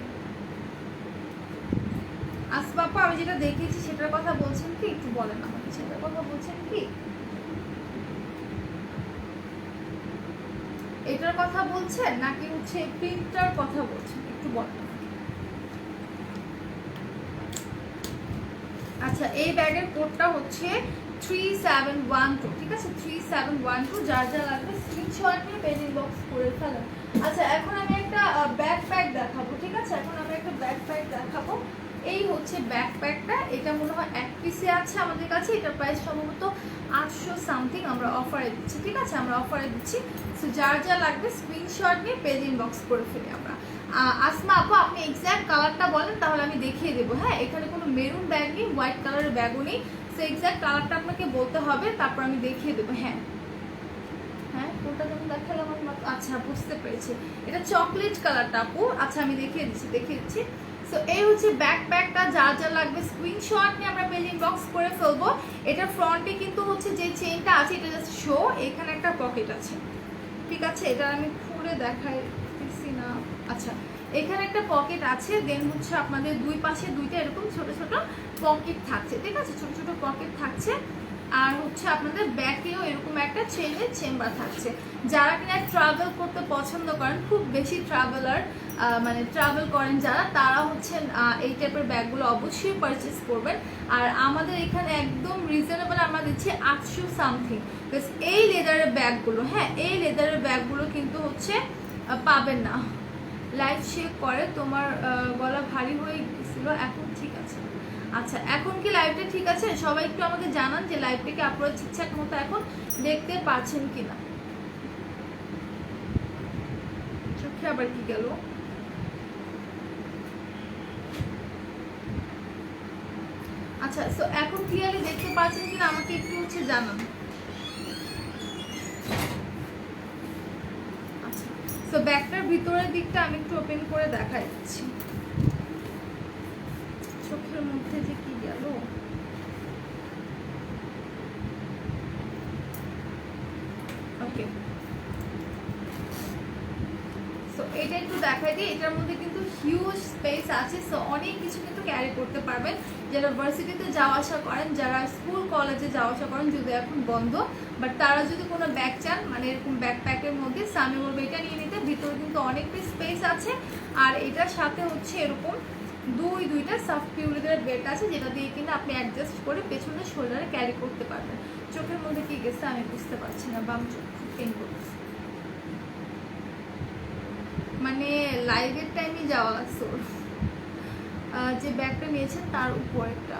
আসবাপা আমি যেটা দেখিয়েছি সেটার কথা বলছেন কি, একটু বলেন আমাকে, সেটার কথা বলছেন কি, এটার কথা বলছেন নাকি হচ্ছে প্রিন্টটার কথা বলছেন, একটু বলেন। আচ্ছা এই ব্যাগের কোডটা হচ্ছে 3712, ঠিক আছে 3712। যার যা লাগবে স্ক্রিনশট নিয়ে পেজ ইনবক্স করে ফেলেন। আচ্ছা এখন আমি একটা ব্যাকপ্যাক দেখাবো, ঠিক আছে, এখন আমি একটা ব্যাকপ্যাক দেখাবো। এই হচ্ছে ব্যাকপ্যাকটা, এটা মনে হয় 1 পিসে আছে আমাদের কাছে। এটার প্রাইস সম্ভবত 800 সামথিং, আমরা অফারে দিচ্ছি, ঠিক আছে, আমরা অফারে দিচ্ছি। সো যার যা লাগবে স্ক্রিনশট নিয়ে পেজ ইনবক্স করে ফেলি আমরা। আসমা আপু আপনি এক্স্যাক্ট কালারটা বলেন তাহলে আমি দেখিয়ে দেবো। হ্যাঁ এখানে কোনো মেরুন ব্যাগ নেই, হোয়াইট কালারের ব্যাগও নেই। সো এক্স্যাক্ট কালারটা আপনাকে বলতে হবে, তারপর আমি দেখিয়ে দেবো। হ্যাঁ হ্যাঁ কোনটা যেমন দেখালাম আমার, আচ্ছা বুঝতে পেরেছি, এটা চকলেট কালারটা আপু। আচ্ছা আমি দেখিয়ে দিচ্ছি। সো এই হচ্ছে ব্যাকপ্যাকটা, যা যা লাগবে স্ক্রিনশট নিয়ে আমরা পেজ ইনবক্স করে ফেলবো। এটা ফ্রন্টে কিন্তু হচ্ছে যে চেইনটা আছে এটা জাস্ট শো, এখানে একটা পকেট আছে, ঠিক আছে, এটা আমি খুলে দেখাইতেছি না। আচ্ছা এখানে একটা পকেট আছে, দেন হচ্ছে আপনাদের দুই পাশে দুইটা এরকম ছোট ছোট পকেট থাকছে, ঠিক আছে, ছোট ছোট পকেট থাকছে। আর হচ্ছে আপনাদের ব্যাকেও এরকম একটা চেনের চেম্বার থাকছে। যারা কিনা ট্রাভেল করতে পছন্দ করেন, খুব বেশি ট্রাভেলার মানে ট্রাভেল করেন যারা, তারা হচ্ছেন এই টাইপের ব্যাগগুলো অবশ্যই পারচেস করবেন। আর আমাদের এখানে একদম রিজনেবল আমরা দিচ্ছি 800 সামথিং। এই লেদারের ব্যাগগুলো, হ্যাঁ এই লেদারের ব্যাগগুলো কিন্তু হচ্ছে পাবেন না। লাইট শেক করে, তোমার গলা ভারী হয়ে গেছিলো, এখন ঠিক আছে। আচ্ছা এখন কি লাইভটা ঠিক আছে? সবাই একটু আমাকে জানান যে লাইভটাকে আপনারা ঠিকঠাক মতো এখন দেখতে পাচ্ছেন কিনা। চোখে আবার কি গেল? আচ্ছা সো এখন ক্লিয়ারলি দেখতে পাচ্ছেন কিনা আমাকে একটু হচ্ছে জানান। আচ্ছা সো ব্যাগটার ভিতরের দিকটা আমি একটু ওপেন করে দেখাই দিচ্ছি। চোখের মধ্যে যে কি গেল, ওকে সো এটা একটু দেখাই দিই। এটার মধ্যে কিন্তু হিউজ স্পেস আছে, সো অনেক কিছু কিন্তু ক্যারি করতে পারবেন। যারা ভার্সিটিতে যাওয়া আসা করেন, যারা স্কুল কলেজে যাওয়া আসা করেন, যদি এখন বন্ধ, বাট তারা যদি কোনো ব্যাগ চান মানে এরকম ব্যাকপ্যাকের মধ্যে, আমি বলবো এটা নিয়ে নিতে। ভিতরে কিন্তু অনেকটা স্পেস আছে, আর এটার সাথে হচ্ছে এরকম দুইটা সফট পিউলিদের বেল্ট আছে, যেটা দিয়ে কিনা আপনি অ্যাডজাস্ট করে পেছনে শোল্ডারে ক্যারি করতে পারবেন। চোখের মধ্যে কি গেছে আমি বুঝতে পারছি না, বাম চোখ পেন করতেছে, মানে লাইভের টাইমে যাওয়া লাগছে ওর। যে ব্যাগটা নিয়েছেন তার উপর একটা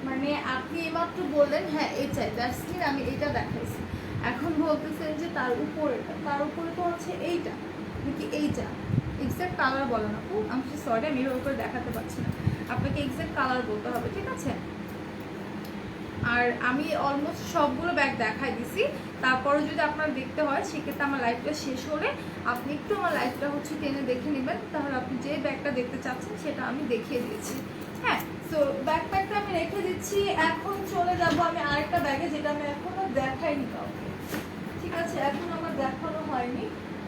মানে আপনি এমাত্র বললেন হ্যাঁ এই চাই, দ্যাটস মিন আমি এটা দেখাইছি, এখন বলতেছেন যে তার উপরে, তার উপরে তো হচ্ছে এইটা নাকি এইটা, এক্সাক্ট কালার বলেন আপু, আমি সরি আমি এর উপরে দেখাতে পারছি না, আপনাকে এক্সাক্ট কালার বলতে হবে, ঠিক আছে। আর আমি অলমোস্ট সবগুলো ব্যাগ দেখাই দিছি, তারপরে যদি আপনার দেখতে হয় সেক্ষেত্রে আমার লাইভটা শেষ হলে আপনি একটু আমার লাইভটা হচ্ছে টেনে দেখে নেবেন, তাহলে আপনি যে ব্যাগটা দেখতে চাচ্ছেন সেটা আমি দেখিয়ে দিয়েছি। হ্যাঁ, তো ব্যাকপ্যাকটা আমি রেখে দিচ্ছি। এখন চলে যাব আমি আরেকটা ব্যাগে, যেটা আমি এখনো দেখাইনি কাউকে, ঠিক আছে, এখন আমার দেখানো হয়নি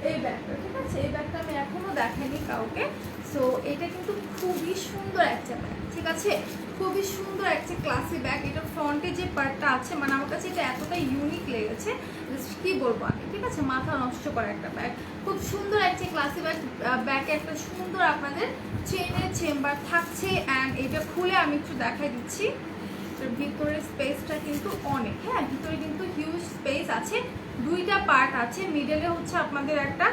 এই ব্যাগটা, ঠিক আছে, এই ব্যাগটা আমি এখনো দেখাইনি কাউকে। সো এটা কিন্তু খুবই সুন্দর একটা ব্যাগ, ঠিক আছে, খুবই সুন্দর একটা ক্লাসি ব্যাগ। এটা ফ্রন্টে যে পার্টটা আছে মানে আমার কাছে এটা এতটা ইউনিক লেগেছে, কি বলবো আমি, ঠিক আছে, মাথা নষ্ট করা একটা ব্যাগ, খুব সুন্দর একটা ক্লাসি ব্যাগ। ব্যাগে একটা সুন্দর আপনাদের চেনের চেম্বার থাকছে, অ্যান্ড এটা খুলে আমি একটু দেখাই দিচ্ছি। ভিতরের স্পেসটা কিন্তু অনেক, হ্যাঁ ভিতরে কিন্তু হিউজ স্পেস আছে, দুইটা পার্ট আছে, মিডলে হচ্ছে আপনাদের একটা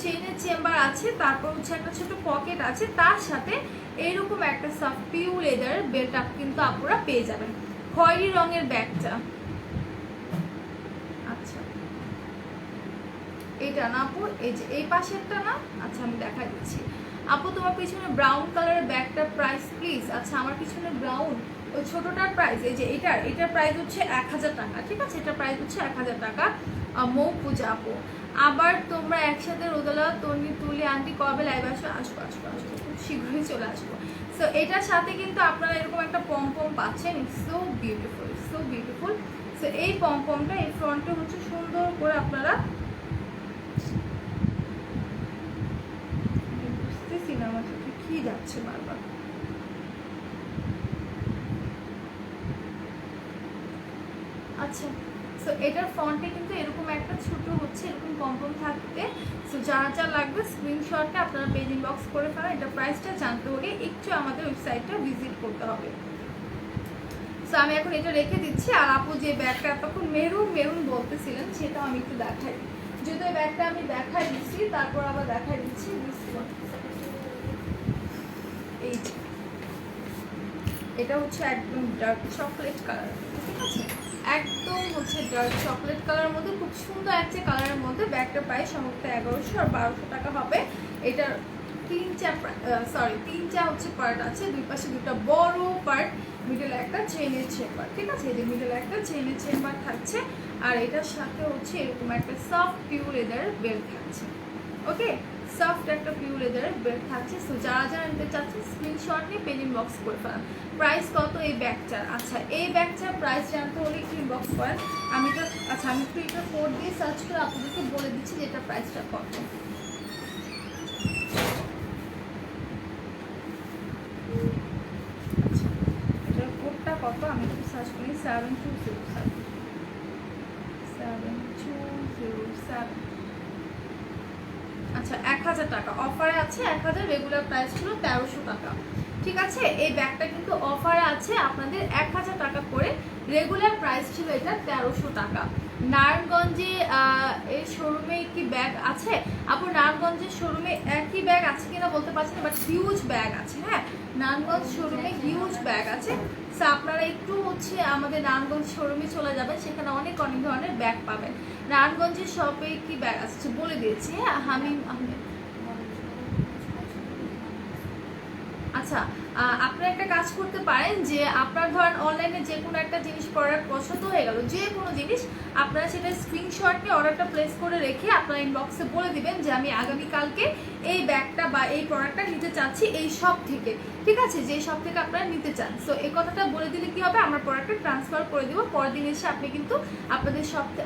চেনের চেম্বার আছে, তারপর হচ্ছে একটা ছোট পকেট আছে, তার সাথে এইরকম একটা সফট পিউ লেদার বেল্ট আপ কিন্তু আপনারা পেয়ে যাবেন। খয়েরি রঙের ব্যাগটা, আচ্ছা এটা না আপু, এই যে এই পাশেরটা না, আচ্ছা আমি দেখা দিচ্ছি আপু, তোমার পিছনে ব্রাউন কালারের ব্যাগটার প্রাইস প্লিজ। আচ্ছা আমার পিছনে ব্রাউন ওই ছোটটার প্রাইস, এই যে এটার প্রাইস হচ্ছে 1000 টাকা, ঠিক আছে, এটার প্রাইস হচ্ছে 1000 টাকা। মৌ পূজা আপু, আবার তোমরা একসাথে রোদেলা তন্নি তুলি আন্টি কবে লাইভ আসো? আসবো আসবো আসবো, খুব শীঘ্রই চলে আসবো। সো এটার সাথে কিন্তু আপনারা এরকম একটা পমপম পাচ্ছেন, it's so beautiful, so beautiful. So এই পমপমটা এই ফ্রন্টে হচ্ছে সুন্দর করে আপনারা, বুঝতেছি না আমার চোখে কি যাচ্ছে বারবার, আচ্ছা। সো এটার ফন্টে কিন্তু এরকম একটা ছোট হচ্ছে এরকম পমপম থাকতে, সো যার যা লাগবে স্ক্রিনশটটা আপনারা পেজ ইনবক্স করে ফেলেন। এটা প্রাইসটা জানতে হলে একটু আমাদের ওয়েবসাইটটা ভিজিট করতে হবে। সো আমি এখন এটা রেখে দিচ্ছি, আর আপু যে ব্যাগটা তখন মেরুন মেরুন বলতেছিলেন সেটাও আমি একটু দেখাই, যদিও ব্যাগটা আমি দেখাই দিচ্ছি, তারপর আবার দেখাই দিচ্ছি। এই যে এটা হচ্ছে একদম ডার্ক চকলেট কালার, ঠিক আছে, একদম হচ্ছে ডার্ক চকলেট কালারের মধ্যে খুব সুন্দর একটা কালারের মধ্যে। ব্যাগটা প্রায় সমস্ত 1100 আর 1200 টাকা হবে। এটার তিনটা হচ্ছে পার্ট আছে, দুই পাশে দুটো বড় পার্ট, মিডলে একটা চেনের চেম্বার, ঠিক আছে, এই যে মিডলে একটা চেনের চেম্বার থাকছে, আর এটার সাথে হচ্ছে এরকম একটা সফট পিউ লেদার বেল্ট থাকছে, ওকে, সফট একটা পিউ লেদারের বেল্ট থাকছে। সো যারা যারা নিতে চাচ্ছেন স্ক্রিনশট নিয়ে পেন ইনবক্স করে ফেলান। প্রাইস কত এই ব্যাগটার? আচ্ছা এই ব্যাগটার প্রাইস জানতে হলে একটু ইনবক্স করেন, আমি এটা, আচ্ছা আমি একটু এটা কোড দিয়ে সার্চ করে আপনাদেরকে বলে দিচ্ছি যে এটার প্রাইসটা কত। আচ্ছা এটার কোডটা কত আমি একটু সার্চ করি, 7207। আচ্ছা 1000 টাকা অফারে আছে, 1000, রেগুলার প্রাইস ছিল 1300 টাকা, ঠিক আছে। এই ব্যাগটা কিন্তু অফারে আছে আপনাদের 1000 টাকা করে, রেগুলার প্রাইস ছিল এটা 1300 টাকা। নারায়ণগঞ্জে এই শোরুমে কি ব্যাগ আছে আপু? নারায়ণগঞ্জের শোরুমে একই ব্যাগ আছে কিনা বলতে পারছি না, বাট হিউজ ব্যাগ আছে, হ্যাঁ নারায়ণগঞ্জ শোরুমে হিউজ ব্যাগ আছে। সো আপনারা একটু হচ্ছে আমাদের নারায়ণগঞ্জ শোরুমে চলে যাবেন, সেখানে অনেক অনেক ধরনের ব্যাগ পাবেন। নারায়ণগঞ্জের শপে কি ব্যাগ আছে বলে দিয়েছি, হ্যাঁ হামিম আহমেদ। আচ্ছা আপনারা একটা কাজ করতে পারেন যে আপনার ধরেন অনলাইনে যে কোনো একটা জিনিস প্রোডাক্ট পছন্দ হয়ে গেল, যে কোনো জিনিস, আপনারা সেটা স্ক্রিনশট নিয়ে অর্ডারটা প্লেস করে রেখে আপনারা ইনবক্সে বলে দিবেন যে আমি আগামীকালকে এই ব্যাগটা বা এই প্রোডাক্টটা নিতে চাচ্ছি এই শপ থেকে, ঠিক আছে, যে শপ থেকে আপনারা নিতে চান। সো এই কথাটা বলে দিলে কি হবে, আমরা প্রোডাক্টটা ট্রান্সফার করে দেবো, পরের দিন এসে আপনি কিন্তু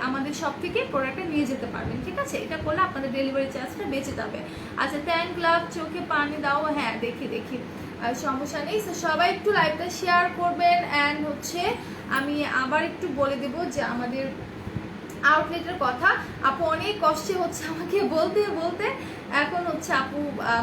আমাদের শপ থেকে প্রোডাক্টটা নিয়ে যেতে পারবেন, ঠিক আছে। এটা করলে আপনাদের ডেলিভারি চার্জটা বেঁচে যাবে। আচ্ছা, থ্যাংক লাভ, চোখে পানি দাও, হ্যাঁ দেখি আর সমস্যা নেই। সো সবাই একটু লাইভটা শেয়ার করবেন। অ্যান্ড হচ্ছে আমি আবার একটু বলে দেবো যে আমাদের আউটলেটের কথা। আপু অনেক কষ্টে হচ্ছে আমাকে বলতে এখন হচ্ছে আপু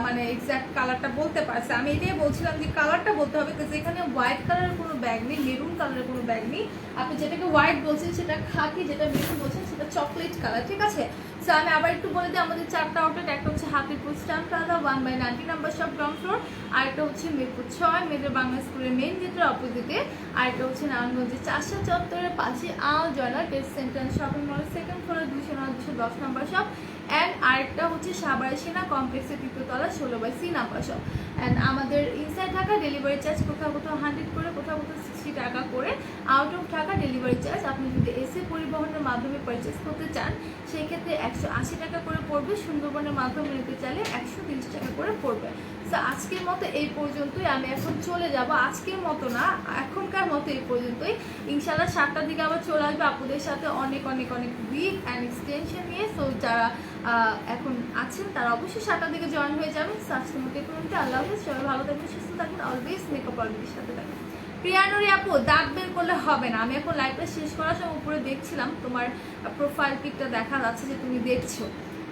মানে এক্স্যাক্ট কালারটা বলতে পারছে। আমি এটাই বলছিলাম যে কালারটা বলতে হবে, কারণ এখানে হোয়াইট কালারের কোনো ব্যাগ নেই, মেরুন কালারের কোনো ব্যাগ নেই। আপনি যেটাকে হোয়াইট বলছেন সেটা খাকি, যেটা মেরুন বলছেন সেটা চকলেট কালার, ঠিক আছে। সো আমি আবার একটু বলে দিই, আমাদের 4টা আউটলেট, একটা হচ্ছে Hatirpul stamp plaza 1/90 number shop ground floor, আরেকটা হচ্ছে মিরপুর 6 মেয়েদের বাংলা স্কুলের মেইন গেটের অপোজিটে, আরেকটা হচ্ছে নারায়ণগঞ্জের চাষা চত্বরের পাশে আল জয়নাল টেস্ট সেন্টার শপিং মলের সেকেন্ড ফ্লোরে 209-210 নাম্বার শপ। অ্যান্ড আরেকটা হচ্ছে সাবাই সেনা কমপ্লেক্সের 3তলা 16/C নাম্বার শপ। অ্যান্ড আমাদের ইনসাইড ঢাকা ডেলিভারি চার্জ কোথাও 100 করে, কোথাও 60 টাকা করে। Out of Dhaka delivery charge আপনি যদি এসে পরিবহনের মাধ্যমে পারচেস করতে চান সেই ক্ষেত্রে 180 টাকা করে পড়বে, সুন্দরবনের মাধ্যমে নিতে চাইলে 130 টাকা করে পড়বে। সো আজকের মতো এই পর্যন্তই, আমি এখন চলে যাব। আজকের মতো না, এখনকার মতো এই পর্যন্তই। ইনশাল্লাহ 7টার দিকে আবার চলে আসবে আপুদের সাথে অনেক উইক অ্যান্ড এক্সটেনশন নিয়ে। সো যারা এখন আছেন তারা অবশ্যই 7টার দিকে জয়েন হয়ে যাবেন। আজকের মতো এই পর্যন্ত, আল্লাহ হাফেজ, সবাই ভালো থাকবেন, সুস্থ থাকবেন, অলওয়েজ মেকআপ আর্টিস্টের সাথে থাকবেন। প্রিয়ানুরি আপু, দাঁত বের করলে হবে না। আমি এখন লাইভটা শেষ করার সময় উপরে দেখছিলাম তোমার প্রোফাইল পিকটা দেখা যাচ্ছে যে তুমি দেখছো,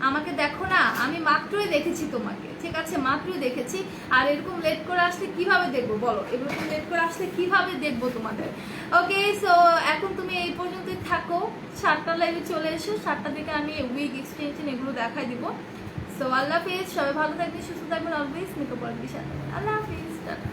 আমাকে দেখো না, আমি মাত্রই দেখেছি তোমাকে, ঠিক আছে, মাত্রই দেখেছি। আর এরকম লেট করে আসলে কিভাবে দেখবো বলো, এরকম লেট করে আসলে কিভাবে দেখবো তোমাদের। ওকে, সো এখন তুমি এই পর্যন্তই থাকো, 7টা লাইভে চলে এসো, 7টা থেকে আমি উইক এক্সটেনশন এগুলো দেখাই দিব। সো আল্লাহ হাফিজ, সবাই ভালো থাকবেন, সুস্থ থাকবেন, অলওয়েজ মেকআপ আর্টিস্টের সাথে। আল্লাহ হাফিজ, টাটা।